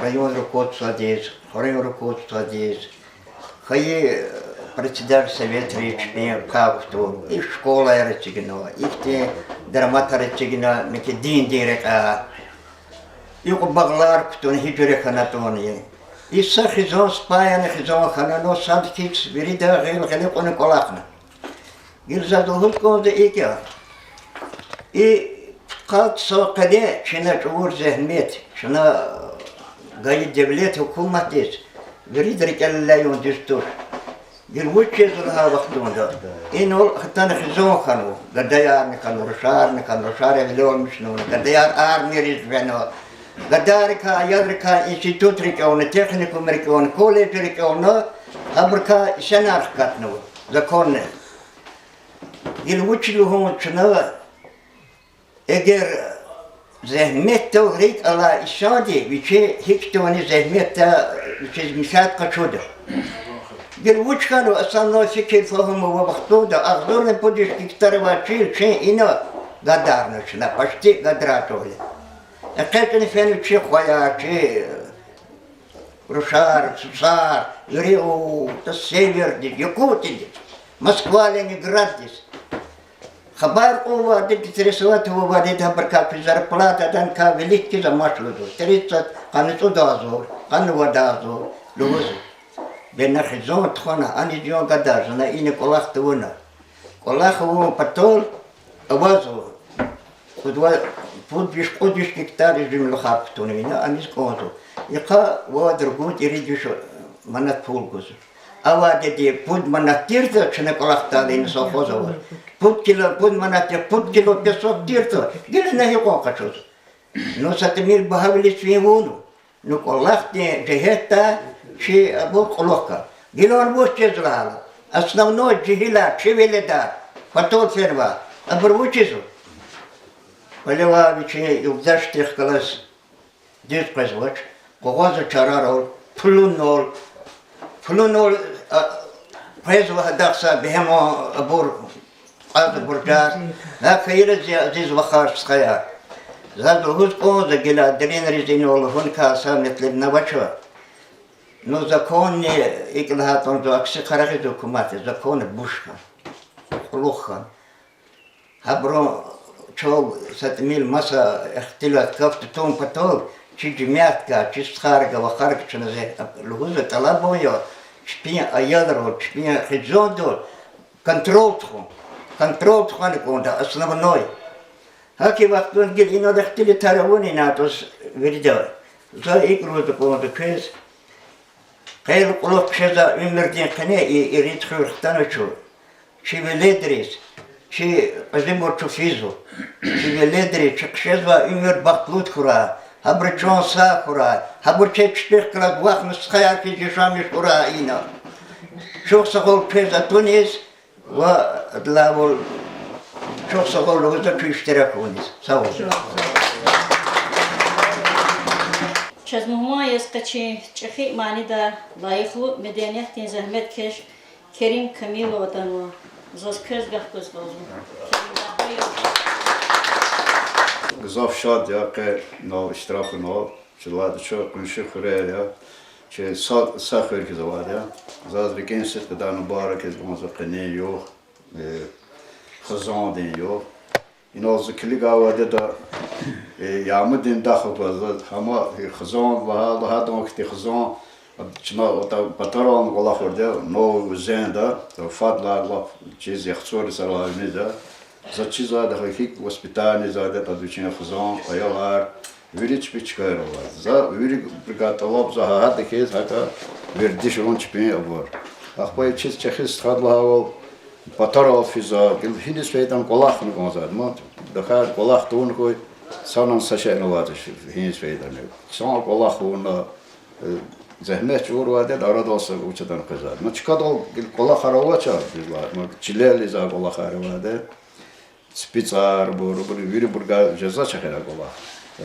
rayon rukovodstva здесь, район руководства здесь. Хай председатель совета речи как то и школа речигно, и те драмата речигно, меки дин дирека. И баглар кто не хижре ханатони. И сахизон спаян хизон ханано садкиц вирида гел гелек он колахна. Гилзадул конде икя. И قد ساقده شنا جور زحمت شنا قاي الدولة حكومة ديس بريد رجال لا يندستور يروتش زلها وقتون ده إنه حتى نخزون كانوا قديار نكانوا رشار يلون مشنون قديار ميريز بينه قدار كا يدركا إنستيتوت ريكون تكنيكو مريكون كوليج ريكون أمريكا شنار كاتنو ذكرن يروتش لهم شنا eğer zahmette uğrayıp Allah işadı, hiç tane zahmette misal kaçıyordur. Bir uçkanı aslında fikir fahımı ve vaktu da ağzırın podüş diktarı var şey ina gadarını şuna, başti gadrat öyle. Kaçın efendim şey koyar, Ruşar, Susar, yürü o da severdi, Yakutidi, Moskva, Leningrad Haber o vardı, interesovat o vardı, da berkat zarplata ka veliki za maşludu. Terisat kanıtı da zor, kanı da zor. Lüz. Ben khizon tkhona ani diyor kadar, sana ini kolak tuvuna. Kolak o patol, awazo. Kudwa pudbiş kudiş diktar izim lkhap tunina, anis konto. Yaqa wa drgut iridiş manat pulguz. Ava dedi pud manat tirta çene kolakta deni sofoza var. Pud manat pud kilo peso tirta. Gele nahi ko kaços. No satemir bahavli svevunu. No kolakte cehetta şey bu kolaka. Gilon bu çezlala. Основной jihila çeveleda. Patol ferva. Abru çezu. Полева вече юбдашти хкалас дет произвоч. Когоза чарарол, плунол. Плунол произва хадакса бехемо абур ад буржар. Да кайра зиз вахар ская. Заду хузко за гела дрен резинол хунка саметлер навачо. Но законы иклахатон до акси харахи документы, законы бушка. Плохо. Хабро чол сатмил маса ихтилат кафт том патол чижмятка чистхарга вахарга чназе лугуза талабоё шпия аядро шпия хиджондо контрол тхон конда основной хаки вактун гил ино дахтили таравони натос видео за игру конда кез кайл кулок шеза умердин кане и ритхуртаночу чивеледрис Чи azimur çufizu, чи веледри, чи кшезва умер бахтлут хура, хабр чонса хура, хабр чечтих крат вахну ская физишами хура ина. Çok sağol peza tunis ve dlavol çok sağol lüzde piştere kunis. Sağ ol. Через мухмая скачи чехи манида лайхлу медениятин захмет кеш Kerim Камиловатанова. Gzav şad ya ki na iştirakı na çılvadı çok konuşu kuraya ya ki sahır ki zavar ya zazri gençlik kadar mübarek ez bunza qani yok xazan din yok inaz kili gavade da yağmur din daxil var ama xazan var daha da vakti xazan Чина ота патарон гола хорде но зенда фадла ла чиз яхцори сарални да Zatçı zade hakik vоспитание zade taduçine xuzan ayalar viriç bir çıkarıyorlar. Za viri brigat alab za hadi kez haka verdiş on çıpın var. Akbay çiz çehiz stadla ol patarol fiza gil hindis feydan kolak mı konzad mı? Dakar kolak tuğun koy sanan saşen var hindis feydan. Son kolak ona zahmet çoğur vardı arada olsa uçadan kızar. Ma çıkadol kolak arava çağır bizler. Ma çileli za kolak aravadı. Spicar, biri burga ceza çeker kolak.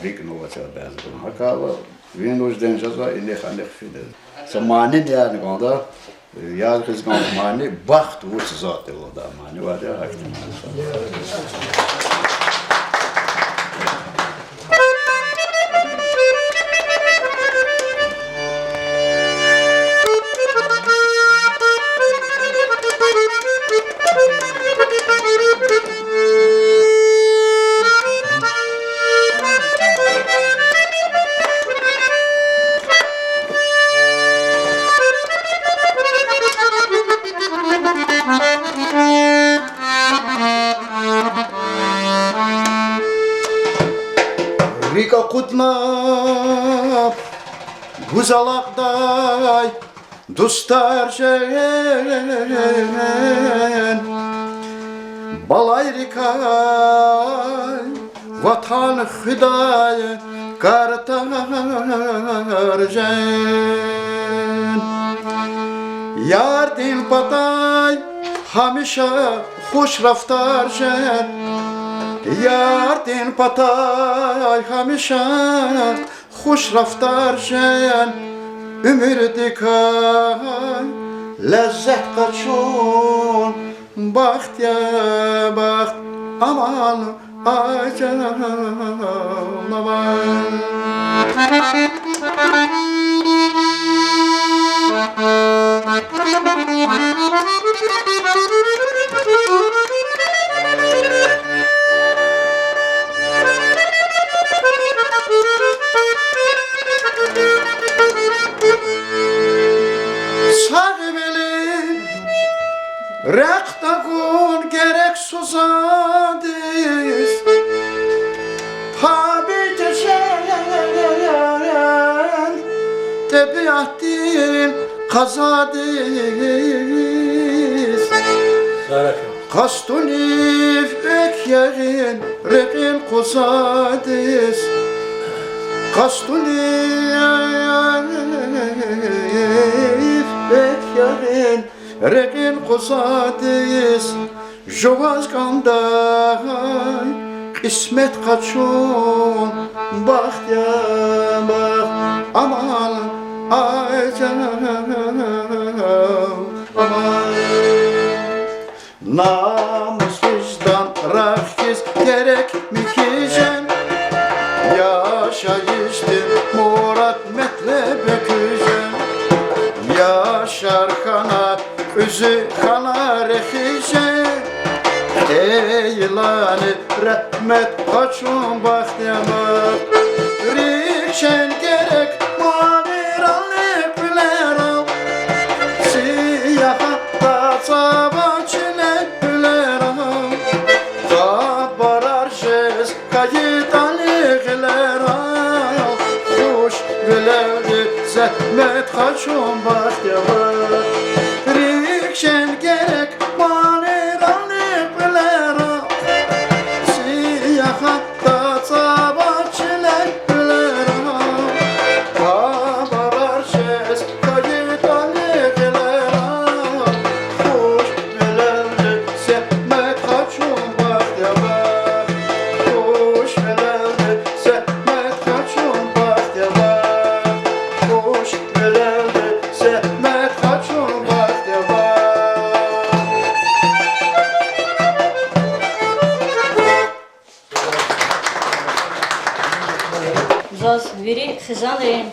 Rik nova çağır bazı. Makala Windows den ceza inne xanek fide. Samani yani konda yaz kız konda mani baxt uç zat o da mani var ya haklı. Rika kutma Guzalakday Dostar jen Balay rikay Vatan hüday Kartar jen Yar din patay Hamişa hoş raftar jen Yar din patay hamişa hoş raftar jen Ümür dikay lezzet kaçun Baht ya baht aman acalaman Rektakun gerek susandis Tabi geçen Tebiatin kazadis Kastunif ekyerin rekin kuzadis Kastunif ekyerin Rekin kusadis Jovaz kanday İsmet kaçun Baht ya baht Aman aman Namus vicdan rahkiz gerek mikijen Yaşayıştır murat metlebe küjen Yaşar kanat Üzü kana rehişe Eylani rahmet kaçun bahtiyama Rişen gerek muamiranlık biler al Siyahatta sabah çilek biler al Kabarar şez kayıt alıklar al Kuş bilerdi zahmet kaçun bahtiyama Rikşen gerek maniranlık bilera Siyahatta sabah çilek bilera Kabarar şez kayıt alıklara Kuş bilerdi zahmet kaçun bahtiyama Kuş bilerdi zahmet kaçun bahtiyama Kuş bilerdi zahmet kaçun bahtiyama Zaz viri xizanrin,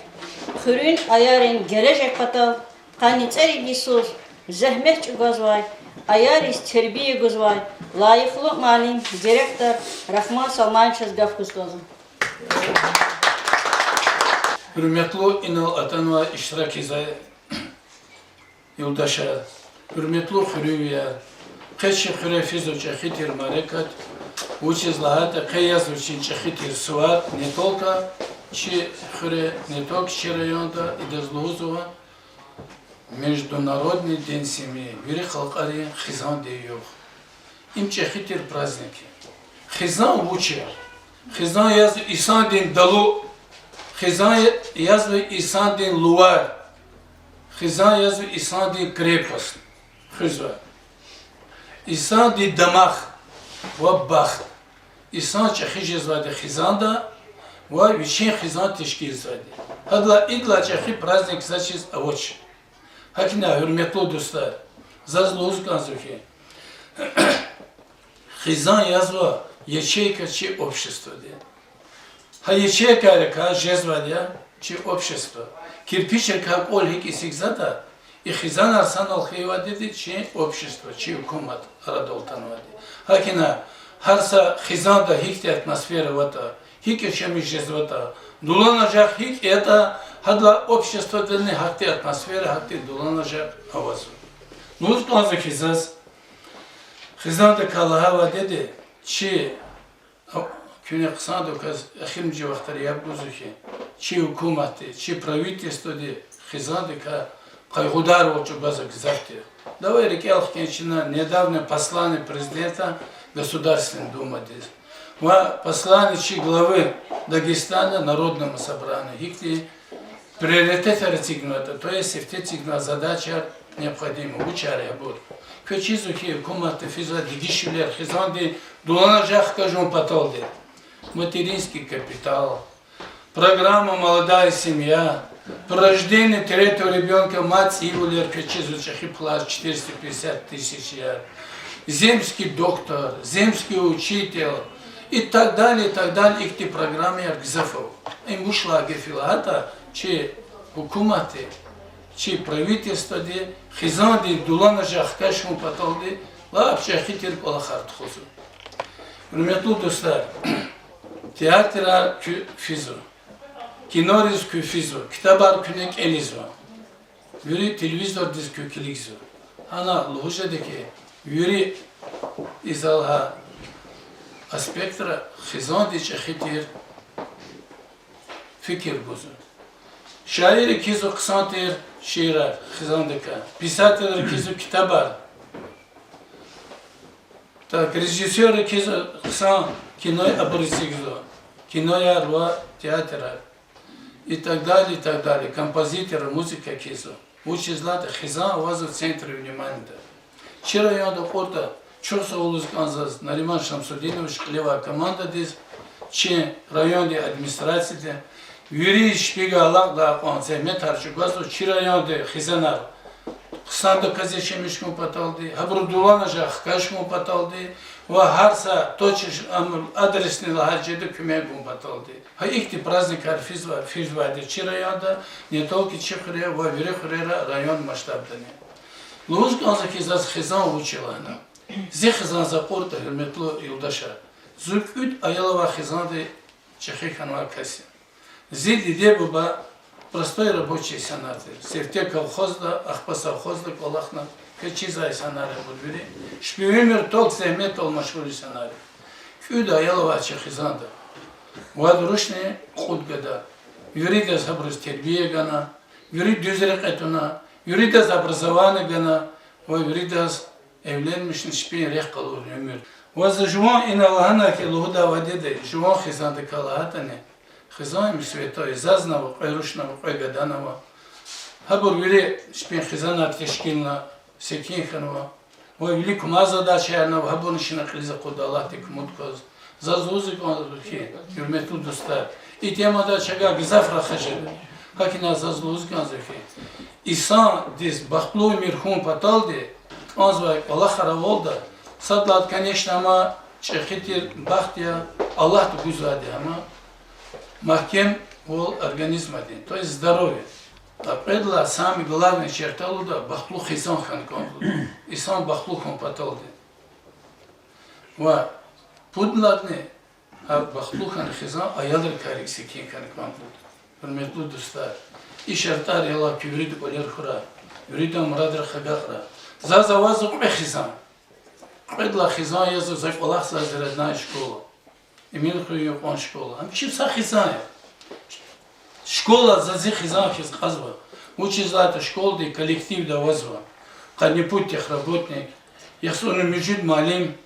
xürün ayarın gelecek patal, kanitseri gisus, zahmet çugazvay, ayaris terbiye guzvay, layıklı malim, direktör Rahman Salmançız Gafkustozun. Hürmetli inal atan ve iştirak izah yoldaşa, hürmetli hürüye, Кечи хрефизу чахитир марекат, учи злата, кеяз учин чахитир суар, не только чи хре, не только чи районда и дезлузува, Международный день семьи, вери халкари хизан дейюх. Им чахитир праздники. Хизан учи, хизан яз исан день далу, хизан яз исан день луар, хизан яз исан день крепость. Хизан. İnsan di damak ve baxt. İnsan çeşi zade xizanda ve viçin xizan teşkil zade. Hadla idla çeşi praznik zaçiz avoç. Hakina hürmetli dostlar. Zazluz kanzuki. Xizan yazva ячейка чи общество. Ha ячейка ка жезвадя чи общество. Кирпичер как ольхик и сигзада. И хизан арсан алхейвади чи общество, чи hükümet aradoltanvadi. Hakina harsa хизанда хикти атмосфера вата, хик ещемишез вата. Дуланажак хик это хадла общество дельни хакти атмосфера, хакти дуланажак авазу. Нуз планза хизаз хизанда калахава dedi чи küne kısa dokaz ahimci vaxtları yapguzu ki чи hükümeti, чи правительство de хизанда ka Кайгудар очень базакзавте. Давай рекелхкенчина недавно послание президента Государственной Думы. Послание главы Дагестана Народному собранию. Хикли приоритет артигната, то есть эфтетигна задача необходима. Учаря будет. Качизухи куматы физа дигишулер хизанди дулана жах кажем потолде. Материнский капитал. Программа «Молодая семья». По рождению третьего ребенка мать Ивулер Качизучахи плат 450 тысяч. Земский доктор, земский учитель и так далее, и так далее. Их те программы Аргзафов. Им ушла гефилата, че хукуматы, че правительство, де хизанди дулана жахкашму потолди, ла апчахитер колахарт хозу. Hürmetli dostlar, tiyatro fizo. Kinoriz küfizo, kitabar künek elizo. Yuri televizor diz kökilikzo. Ana ložedeki yuri izalha aspektra xizan diç exitir fikir buzu. Şairi kizo kısantir şiirar xizan deka. Pisateler kizo kitabar. Tak rejisör kizo kısan kinoy abrisigzo. Kinoya rua teatrar. И так далее, и так далее. Композиторы, музыка кизо. Учи злата хизан вазу в центре внимания. Вчера я до порта чоса улузганзаз Нариман Шамсудинович клева команда дез, че районде администрацияде юри шпига алак да концемет харчугазу чи районде хизанар. Хсандо казешемишку паталди, хабрудулана жах кашму паталди. Ve harsa toçiş adresini lahacede kümegum batıldı. Ha ilk praznik fiz vardı çirayanda ne tolki çikhre ve veri khurera rayon masштабda. Luz ganzaki zaz xizan uçilana. Zi xizan zaporta hürmetli yoldaşa. Zülküt ayalava xizan de çekhan var kasi. Zi dide baba простой рабочий санатор. Севте колхозда, ахпа совхозда колахна. Кечизай санаре будвери. Шпиумер ток зехмет олмашури санаре. Кюда ялова чехизанда. Вадрушне худгада. Юрида забрыз тербие гана. Юрид düzerek etuna. Юрида образование гана. Юрида evlenmişin şpiyin reh kalır ömür. Vazı juvan inalahana ki luhuda vadede. Juvan xizanda kalahatane. Xizan святой зазнава, qayrushna, qaygadanava. Habur veri şpiyin xizana teşkilna. Секинханова, ой, великому задача, хабон шина криза куда Аллах тек муткоз, зазузы конзухи, юрмету доста. И тема да чага гизафра хажеда, как и на зазузы конзухи. İnsan diz бахтлу мирхун паталди, конзвай Аллах хараволда, садлат, конечно, ама чехитир бахтия, Аллах ту гузади, ама махкем вол организм один, то есть здоровье. Предла сами главные черты луда бахтлу хизан хан конфликт. Исан бахтлу хан паталди. Ва пудладне бахтлу хан хизан аядр карик секин хан конфликт. Hürmetli dostlar. İşartar yala küvrid oler khura. Yuridan muradr khagakra. Zazavazuk be хизан. Предла хизан язу за колах зазредная школа. Эмил хуй он школа. А чем са хизан? Школа за зи хизан хиз казва. Учится это школа и коллектив да возва. Кани путь тех работник. Я сону мижид малим.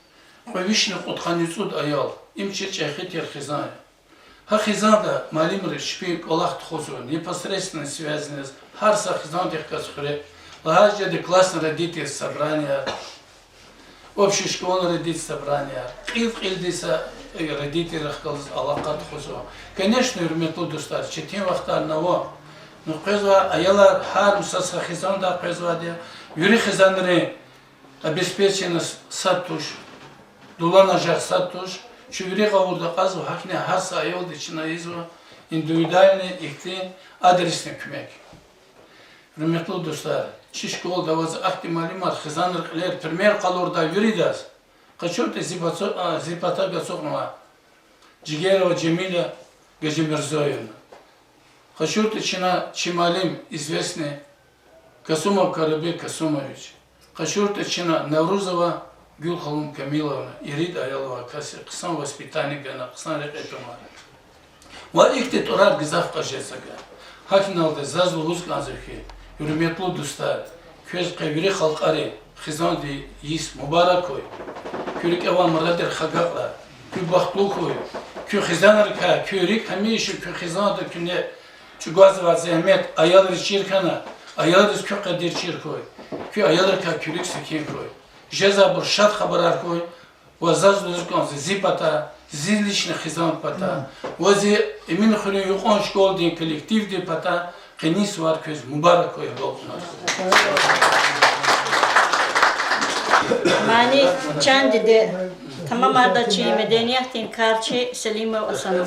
Повишно отханицуд аял. Им чечахи тер хизан. Ха хизан да малим решпи колах тхозу. Непосредственно связаны с харса хизан тех казхуре. Лагажа де классно родители собрания. Общая школа родит собрания. Илдиса родители рахкалыз алакат хузу. Конечно, юрмету достар. Четин вахта одного. Но презва аяла хар усаса хизан да презва де. Юри хизанри обеспеченность сатуш. Дулана жах сатуш. Чувири гавурда казу хакне харса аял дичина изва. Индивидуальный ихти адресный кумек. Юрмету достар. Çi şkol da vaz ahtimali mar xizanırlar primer qalorda yuridas. Qaçurte zipata gasokma. Cigerova Cemila Gajimирзоевна. Qaçurte çina çimalim известный Kasumov Karabek Kasуmovич. Qaçurte çina Navruzova Gulxalum Kamilovna. Irid Ayalova Kasi qısan воспитанник qısan raqetoma. Va ikti torar gizaf qajesaga. Hakinalda zazlu uzqazıki. Hürmetli dostlar, köz keviri halkari, xizan di yis mübarek koy. Körük evan mıradır xagaklar, kü baxtlu koy, kü xizanır ka, körük hemiyşi kü xizan da küne çugaz ve zahmet ayalır çirkana, ayalır kü kadir çir koy, kü ayalır ka körük sikin koy. Jeza bur şat xabarar koy, ve zaz luzkan zipata, zilişne xizan pata, ve zi emin xülü yuqan şkol din kolektiv di pata, Kenis var köz mübarek koy doldular. Mani çandi de tamam ardaçı medeniyetin karşı Selime Osanov.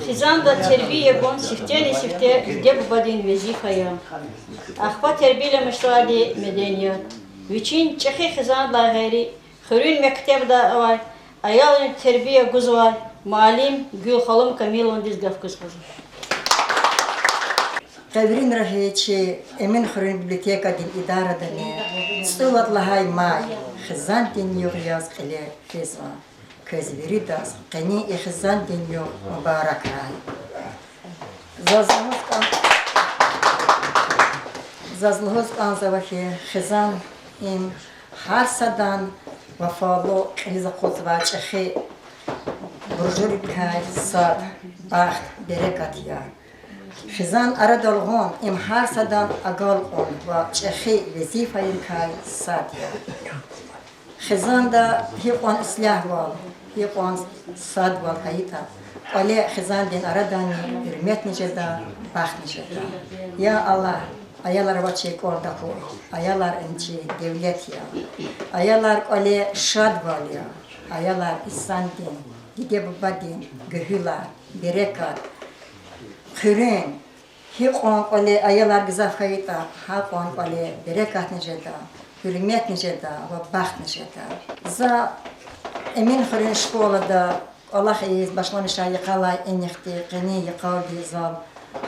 Xizan da terbiye gon sifte de babadin vazifaya. Akhba terbiyelemişler medeniyet. Viçin çehi xizan la gayri. Xürün mektebda var. Ayalın terbiye guz var. Malim Gül Halım Kamilon dizgaf kız kızı. Kavrin rahiçi emin xürün biblioteka din idara dani. Stulat lahay may. Xizan din yuriyaz qile fezva. Közveridas qani xizan din yor mübarek ray. Zazlhoz kan zavahi xizan im har sadan وفالو خیز خود و چخی برجوری کای ساد باخت برکتیا خزان اردالغون ام هر صدان اگال اون و چخی وظیفه کای سادیا خزان دا هیپان اصلاح وال هیپان ساد وال هیتا ولی خزان دین اردانی برمت نجدا باخت نجدا یا الله Ayalar vaçek orada koy, ayalar ençi devlet ya, ayalar öyle şad var ya, ayalar İslam din, gide baba din, gühüla, berekat, kürün, hikon öyle ayalar güzel kayıta, hakon öyle berekat neceda, hürmet neceda ve baht neceda. Za emin kürün şkolada Allah iyiz başlamışlar yıkalay enlikti, qini yıkaldi zal,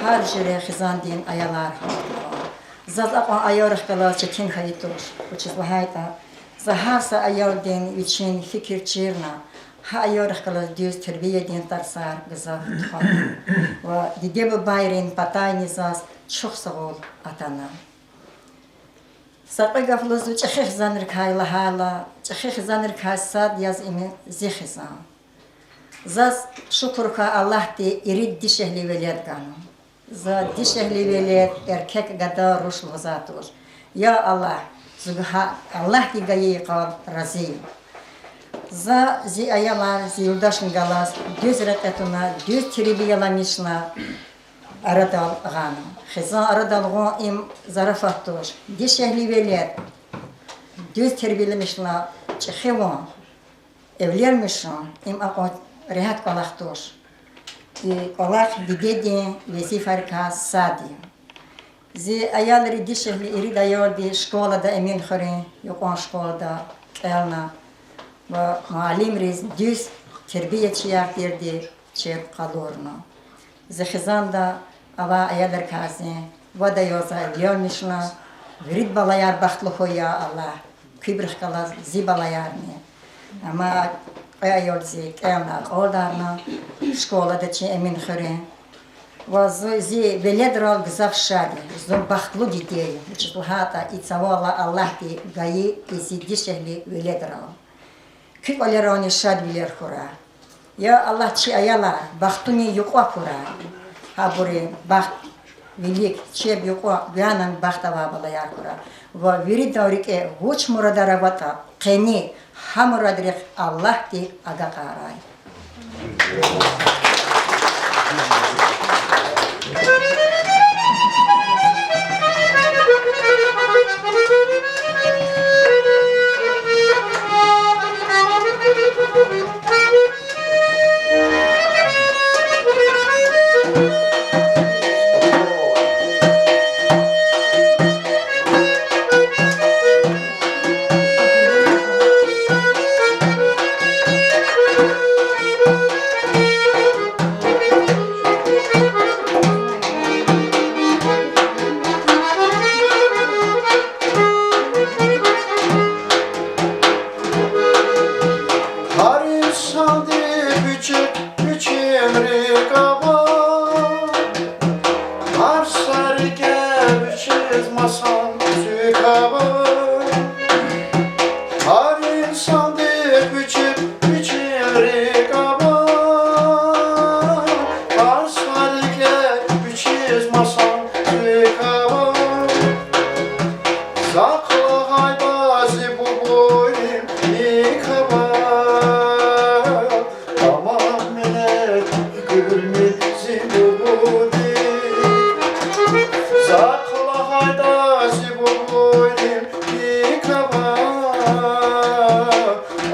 her jere xizan din ayalar Zat apa ayarık kalar çetin kayıtır. Uçuz vahayta. Zaharsa ayar din için fikir çirna. Ha ayarık kalar düz terbiye din tarsar gızaf tuhan. Ve didebe bayrin patay nizaz çok sağ ol atana. Sarpa gafluz çekh zanır kayla hala. Çekh zanır kaysad yaz imi zihizan. Zaz şükür ka Allah de irid dişehli veliyat kanun. Za dişehli velet erkek gada rushlu zatur. Ya Allah, zugha Allah ki gayi qal razı. Za zi ayalar zi yurdaşın galas düz rakatuna düz tribiyalamışna aradal gana. Xizan aradal gon im zarafattur. Dişehli velet düz tribiyalamışna çekhevon. Evlermişon im aqot rehat qalaqtur. Allah didedi vazifar ka sadi. Zi ayalri dişehli iri dayar di şkolada emin xöre yokon şkolada elna ve muallim riz düz terbiyetçi yaptırdı çep kalorna. Zi xizanda ava ayalar kazi vada yoza evliyormuşna verid balayar baxtlı hoya Allah kübrih kala zi balayar ne. Ama ayolzik, elna, ordarna, şkolada çi emin xöre. Vaz zi veledral gzaf şadi, zon baxtlı dideyi. Uçtu hata itsavala Allah di gayi izi dişehli veledral. Küp alerani şad biler xura. Ya Allah çi ayalar, baxtuni yukwa xura. Ha buri baxt velik, çeb yukwa, gyanan baxtava balayar xura. Va veri davrike vuç muradara vata, qeni, Hamuradrih Allah di aga qaray.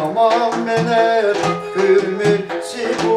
Aman mener hürmet si bu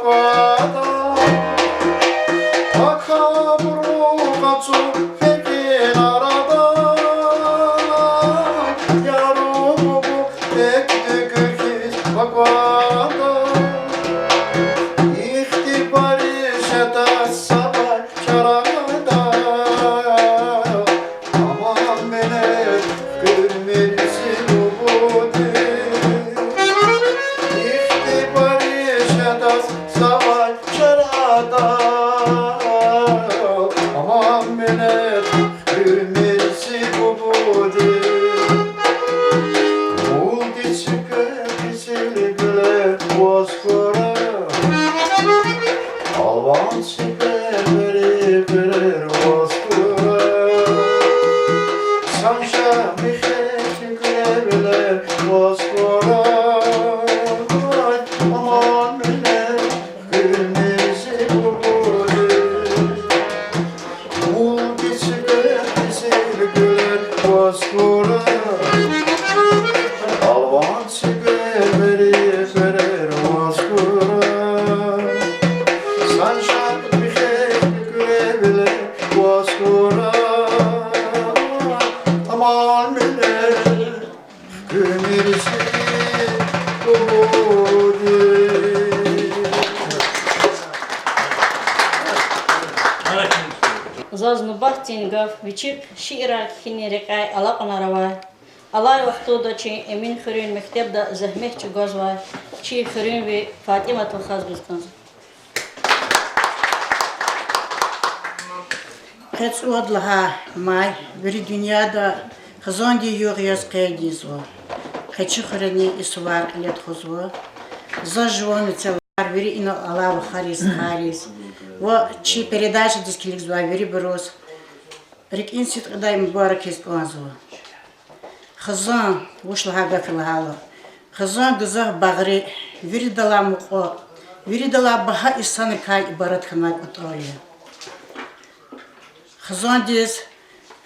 bakvada Akabru kaçu fekin arada Yarumu bu ekti kırkiz bakvada İhtibari şetas sabah çarada Aman beni gülmelisin umudu İhtibari şetas sabah çarada Aman beni gülmelisin umudu Uldi çıkı kesilgüle bozkura Alvan çıkı verir bozkura Sanşa mihekle bile bozkura Aman bile gülmesi bubudu Uldi çıkı kesilgüle bozkura Alvan çıkı verir bozkura Sanşa mihekle bile bozkura Aman bile gülmesi bubudu Zaz nubah tengaf vichip şiirar kini rekay alaq anarava. Alay vaqtu da çi emin xırın mektebda zahmet çi gaz var. Çi xırın ve Fatima Tulkhaz bizkan. Kets odlaha may veri dünyada khazandi yughyas qaydiz var. Keçi xırını isvar let khuzwa. За живоми целар вери ино алав харис. Во чи передача дискилик зва вери брос. Рик инсит qaday mubarak es qanzo. Khazan washla haga filhala. Khazan gazah bagri veri dala muqo. Veri dala baha isan kay ibarat khanak utroya. Khazan diz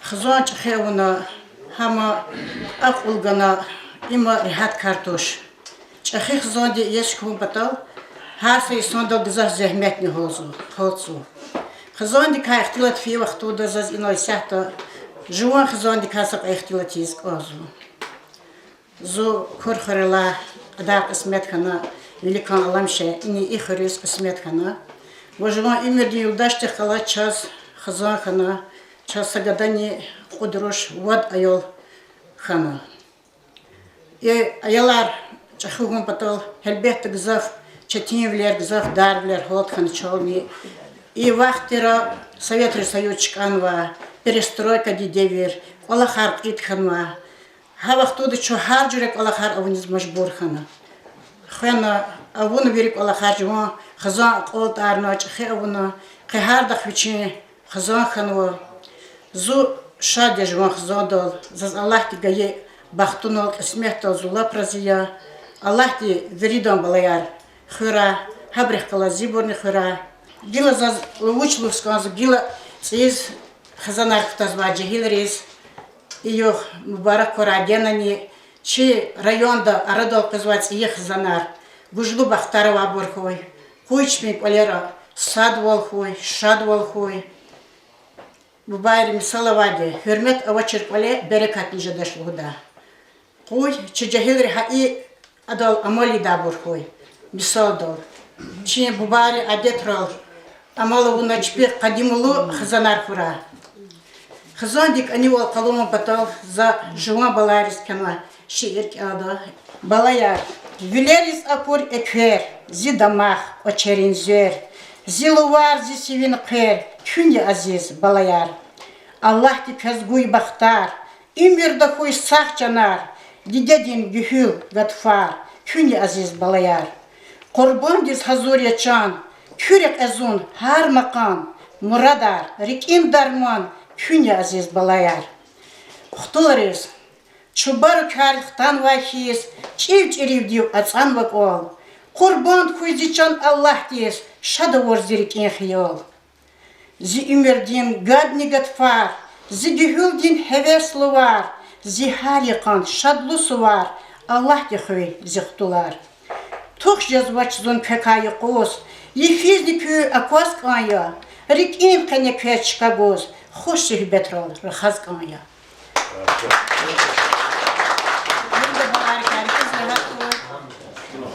khazan chkhewna hama aqulgana ima rihat kartosh. Çaxi xizandi yeşkum batal her şey sonda gazah zahmetni holsu. Xizandi ka ixtilat fi vaqtu da zaz inoy sahta juwan xizandi ka saq ixtilat iz qazu. Zo korxarala ada qismet kana velikan alamshe ini ikhris qismet kana. Во juwan imirdi yuldaşti xala ças xizan kana çasagadani qudrosh vad ayol kana. Ayalar Чахугун потол хелбехт гзах четинвлер гзах дарвлер холтхан чолни и вахтера Советский Союз чканва перестройка дидевер алахар итханва хавахтуды чохар журек алахар авниз мажбур хана хана авун верик алахар жуа хазан qot arna чхе авуна қихар дахвичи хазан ханва зу шаде жуа хазадал заз Аллах тигае бахтунол смехта зула празия Allah di veridan balayar xura habrih kala ziborni xura gila zaz luchlu skaz gila siz xazanar ktazva jehilriz iyo mubarak koragenani chi rayonda aradol qizvats iyi xazanar gujlu baxtarova borxoy qo'ychmik olera sad volxoy shad volxoy bu bayram misalavadi hurmat avachir qole berekatni jadashluda qo'y chi jehilri hai Adal amali dabur koy. Misal dol. Çin bubari adetrol. Amalı buna çpir kadimulu xazanar kura. Xazan dik ani ol kaloma batal za juan balaris kana şiir kağıda. Balayar. Vileris apur ekver. Zi damah oçerin zer. Zi luvar zi sivin kher. Künye aziz balayar. Allah di kazguy baxtar. İmirda kuy sağ canar. Didedin gühül gatfar, künye aziz balayar. Kurban diz hazuriye çan, kürek ezun har makam, muradar, rikim darman, künye aziz balayar. Uxtulariz, çubaru karıktan vahiz, çivç eriv div atsan vak ol. Kurban kuyzi çan Allah diz, şada vorzirik en xiyol. Zi ümirdin gadni gatfar, zi gühüldin heveslu var. Zihar yakan şadlusu var. Allah dixoy zixtular. Tuх жазбач зон пекай қос. Ефизни пю аквас кая. Рик им кене печка гоз. Хош их бетрол рахаз кая.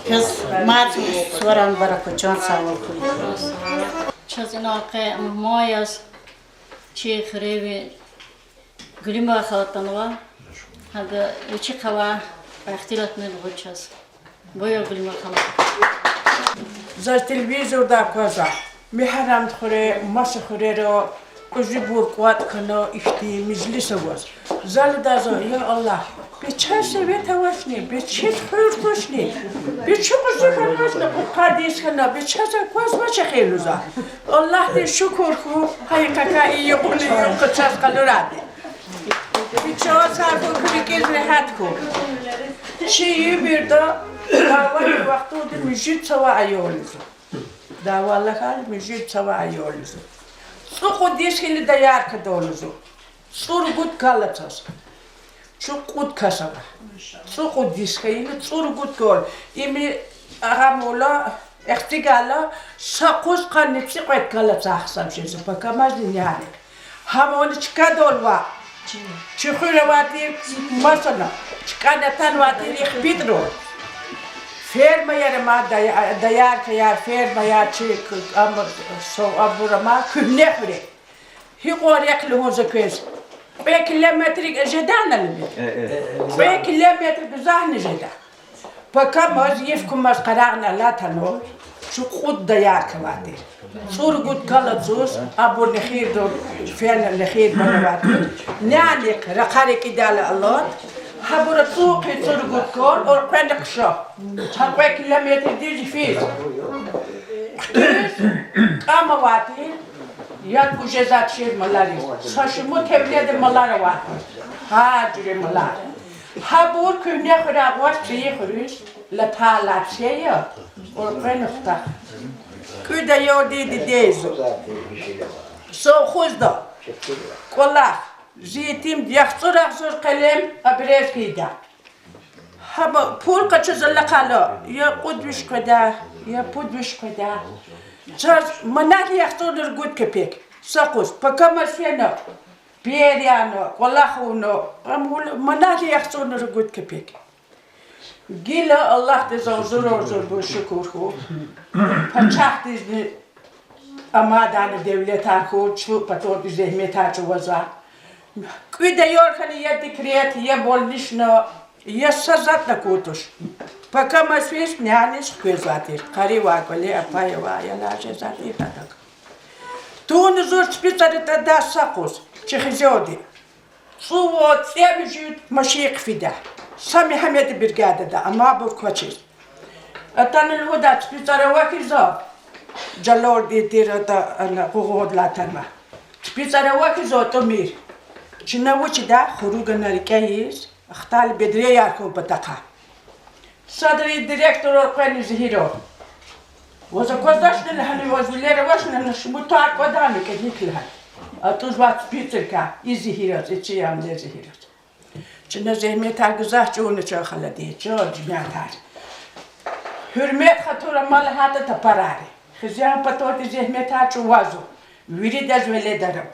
Кез мат своран баракочан савол куй. Чазинаке мояс чи хреви глима халатанва. Hadi uçi kava ihtilatını bulacağız. Boya gülme kava. За телевизорда каза. Мехарам тхоре, маса хореро, кожи буркват кано ихти мижлиса воз. Залда за я Аллах. Беча совета вашни, беча хуртушни. Беча кожи канашна, кадис кана, беча за кваз бача хелуза. Аллах де шукур ху, хайкака iyo kuli yo kachas kalurade. Bechara sarko krikez rahat ko. Şeyi bir de davayı vakti o da müjit sava ayolizu. Davallah hal müjit sava ayolizu. Suku dişkili de yarkı doluzu. Sur gut kalatas. Çok gut kasava. Suku dişkili sur gut kol. İmi ağamola ihtigala sakuz kanıpsi koyt kalata ahsam şeysi. Bakamaz yani. Ham onu çıkadolva. Çıkıyor vati masana. Çıkanatan vati rihbidro. Ferma yarıma dayar kayar ferma yar çık amr so aburama kühne fure. Hikor yaklı hoza köz. 5 kilometre jedan albi. 5 kilometre güzel jeda. Bakamaz yefkumaz qarağna la tano. Şu khud dayar kavati. Sur gut kalatsus abur nekhir do fi'l nekhir banawati. Nalik raqarik idala Allah. Habura suqi sur gut kol or qandak sho. Halqa kilometre dizi fiz. Ama vati yad ku jezat shir malari. Sashmu tevlid malara wa. Hajri malar. Habur kühne khira wat tri khurish la thala cheya or qanafta. Küde yo dedi dezo. So khuzda. Kolla jitim yakhtura sur kalem abrez kida. Haba pul kaçı zalla kala. Ya kudviş kada, ya pudviş kada. Çaz manali yakhtur gut kepek. Sakuz pakama sena. Pieriano, kolla khuno. Amul manali yakhtur gut kepek. Gila Allah de zor bu şükür hu. Paçak dizni amadanı devlet arku çu pator zehmet harcı vaza. Küde yorkani ya dikriyat ya bolnişno ya sazat na kutuş. Pakama swiss nyanis kvezvatir. Kari vakoli apaya va ya la jezati fadak. Tun zor spitsarita da sakos. Çexizodi. Suvo tsebijut maşik fida. Sami Hamedi Brigada ama bu koçiz. Atanın hudat spitsara vakizo. Jalor ditira da ana kuğudla tanma. Spitsara vakizo tomir. Çinna vuçida xurugan erkeğiz. Axtal bedriye yarkı bataka. Sadri direktör orqani zihiro. Vaza kozdaşnı hani vazilere vaşnı nşmutar kodami kedikler. Atuz vat spitsarka izihiro içiyam de zihiro. Çin'e zehmet güzel çoğunu çoğala diye çoğu cümleler. Hürmet hatura mal hatta taparari. Hızyan patoti zehmet çoğazu. Viridaz velederim.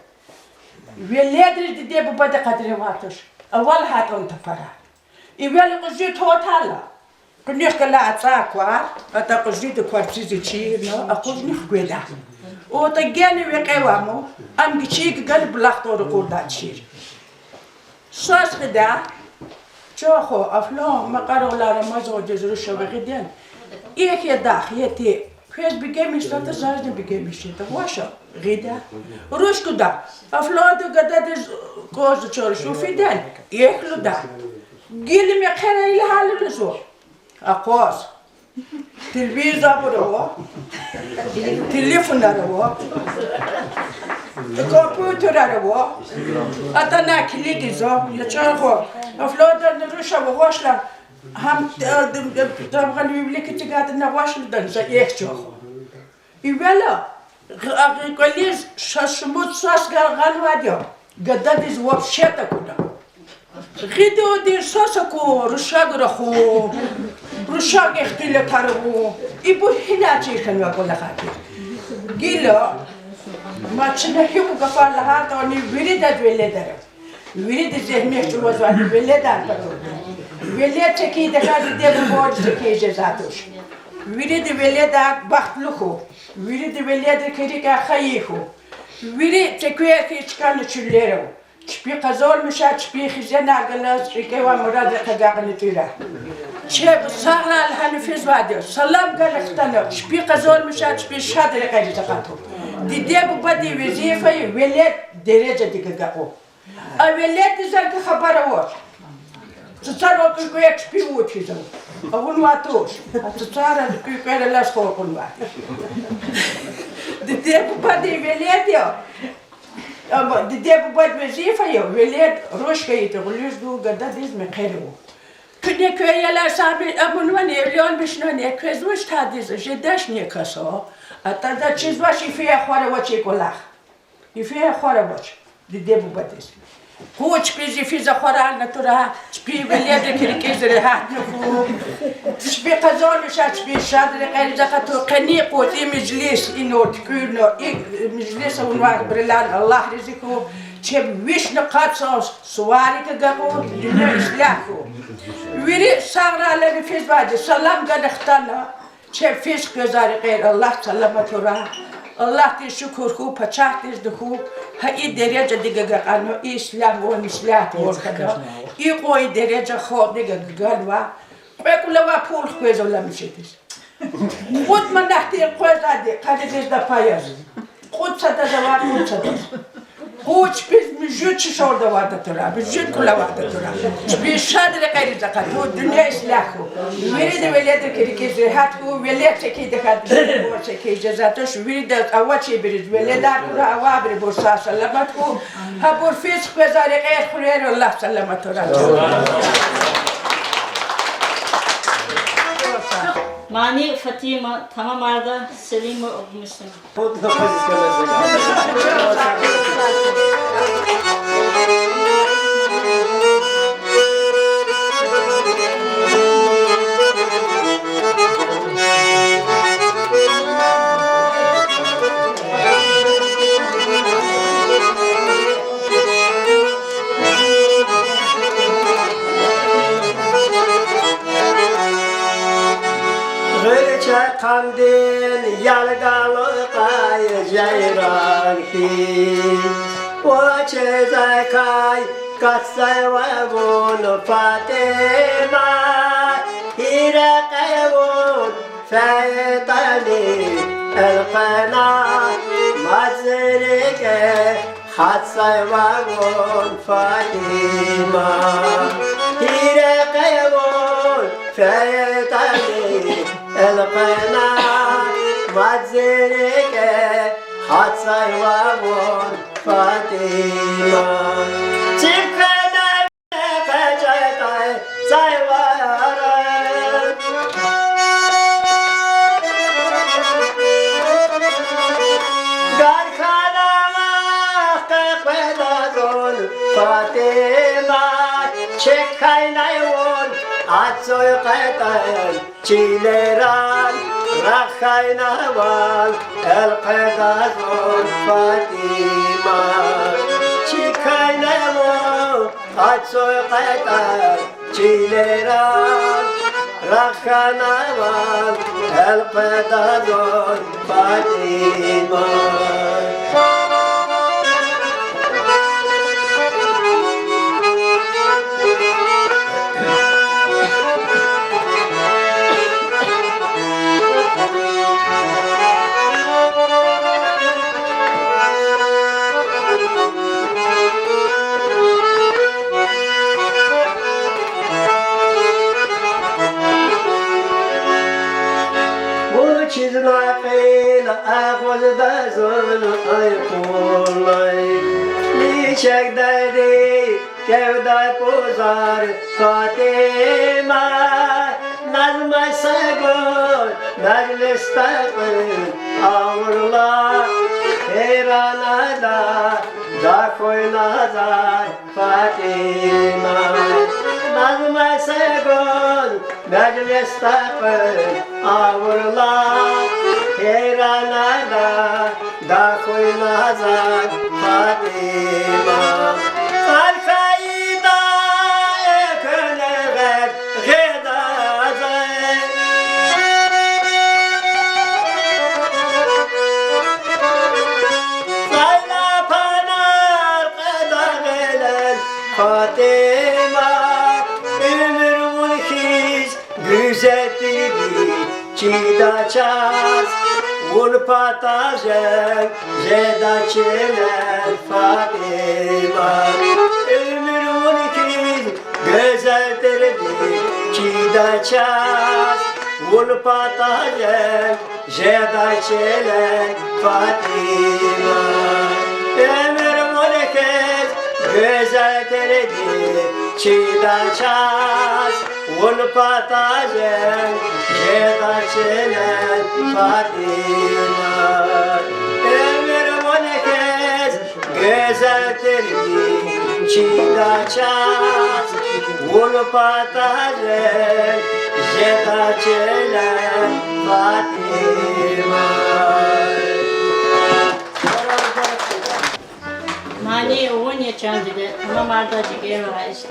Veledir diye bu bada kadri vardır. Aval hatta on taparar. İvel kızı totala. Kınık kala atsak var. Ata kızı de kvartizi çiğ no. Akuz nıhgweda. O da gene ve kayvamu. Am giçik gal blaktoru kurda çiğ. Söz gıda, çoğu aflon makarolara mazo cezuru şabakiden. İlk yadak yeti, köz bigemişler de zajda bigemişler de vaşa gıda. Ruş gıda, aflon da gıda da kozu çalışıyor fiden. İlk gıda, gilim ya kera ile haline zor. Akoz, televizyon var, telefonlar var. Kompüter var. Atana kiligizo, ya çarko. Aflodan Rusya ve Hoşlan ham damgan memleketi kadına başladan za ehço. İvela agrikoliz şaşmut sas galvadio. Gadadiz вообще такуда. Гидо дир сосаку Rusya граху. Ruşak ehtile tarıbu. Bu hinaçı yıkan ve kola hadir. Gilo. Maçına hiç kafarla hat onu veri de böyle derim. Veri de zihni çuvaz var böyle der. Böyle çekiyi de kadar de bu borç çekiyi cezadır. Veri de böyle der bahtluhu. Veri de böyle de kerika hayihu. Veri çekiye ki çıkan çüllerim. Çipi kazolmuşa çipi hizyen ağırlar çike ve murad kagağını tüyler. Çep sağlar hanifiz vardı. Salam garıktanı. Çipi kazolmuşa çipi şadre kaydı zakatı. Didiye bu badi vazifeyi velet derece dikkat o. A velet dizar ki habara var. Tutar o kuyuya çipi uçuyor. Avun vatuş. Tutar o kuyuya las korkun var. Didiye bu badi velet ya. Ama didiye bu badi vazifeyi velet roşkayı da gülüzdu gada dizme kayru. Künye köyyeler sahibi abunman evli olmuş ne kızmış tadiz jedaş ne kaso. Ata da çizvaş ifeye khore vaçi kolak. İfeye khore vaç. Dide bu badiz. Kuç bizi fiza khore natura. Çpi belede kirkezre ha. Çpi kazolmuş çpi şadre qarizaqatu qani quti meclis inot külno meclis unvar brilan Allah riziku. Çep vişne katsos suvari ka gabu dünya islahu. Veri sağraları fiz vadı salam gadahtana. Çep fiz gözari gayr Allah salamat ora. Allah de şükür ku paçak diz de ku ha i derece diga ano İslam o mislat ortada. İ koy derece khod diga galva. Bekula pul kwezola mishetis. Kut mandahti kwezadi kadiz da payaz. Kut sada da kut sada. Kuç biz müjüt şorda vardı tura, müjüt kula vardı tura. Bir şadre kaydı zakat, bu dünya islahı. Veri de velede kirikizir, hat bu veled çeki de kat, bu çeki cezatoş, veri de avaçı biriz, veleda kura avabri bu salamat bu. Ha bu fisk ve zare kayır kurer Allah salamat tura. Mani Fatima tamam arda Selim okumuşsun. Kandin yalgalı kay ceyran ki Vaçe zakay katsay vagun Fatima Hire kayvun feytani elqana Mazrike hatsay vagun Fatima Hire kayvun feytani elqana mazrike hat sayvamon Fatima Çipkana fecaytay sayvara Garkana mahkepedazon Fatima Çekkaynayvon Atsoy qaytayn çileran Rakhaynavan el qaydazon Fatima Çikaynayvon Atsoy qaytayn çileran Rakhaynavan el qaydazon Fatima Ağızda ay kulay Nişek derdi Kevday pozar Fatima Nazmay saygın Meclis takın Ağırla Heyranada Da koy nazar Fatima Nazmay saygın meclis takın avurlar Heyranada da koynazar Fatıma Kalkayı da ekene ver Gıdazay Sayla panar kadar gelen Fatıma Ömür mulkiz güzelliği Çiğda çaz Vur patajen Zeda çeler Fatıma Ömür mulkiz güzelliği Çiğda çaz Vur patajen Zeda çeler Fatıma Ömür mulkiz güzelliği Çiğda çaz Vur patajen Zeda çeler Fatıma Ömür mulkiz güzelliği Çiğda çaz Vur patajen Zeda çeler Fatıma Mani oğun yaşandı, ama mardacı gel var işte.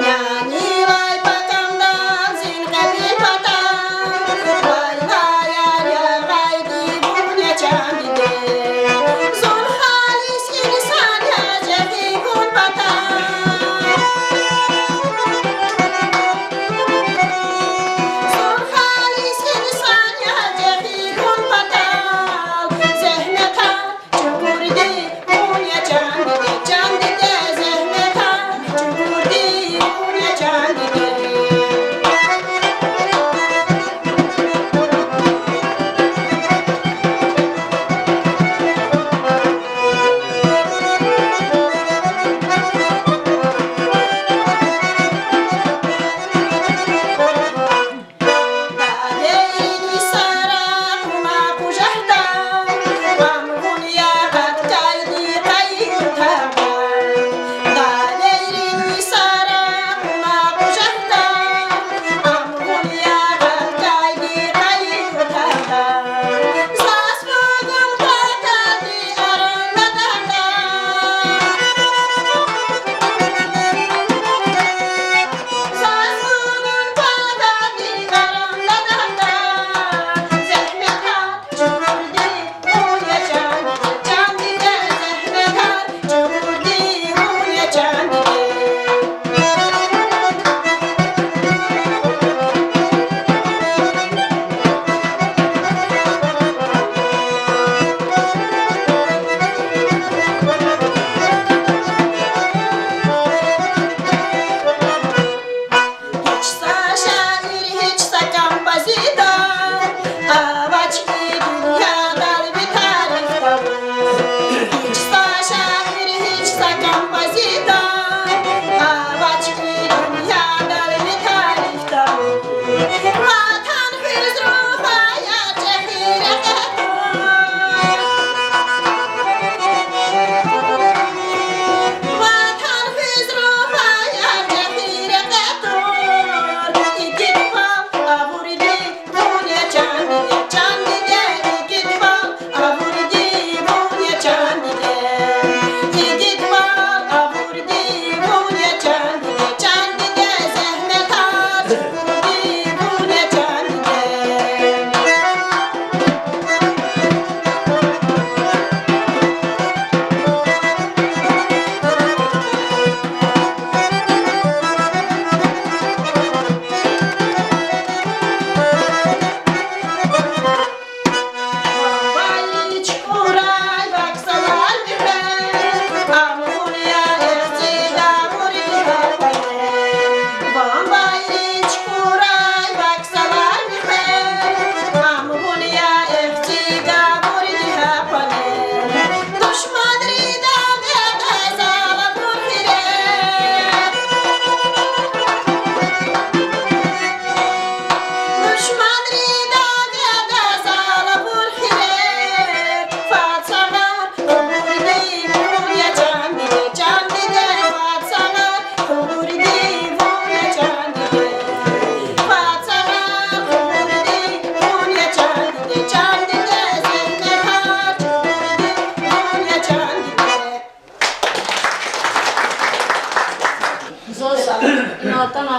Yani vay bakamdan zin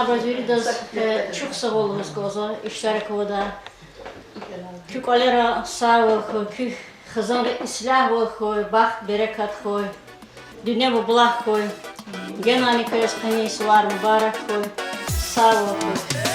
abrazuri çok sağ olunuz koza iştirak oda. Kük alera sağ ol, kük xızan islah ol, baxt berekat koy. Dünya bu bulaq koy. Genani köz qani suvar mübarek koy. Sağ ol.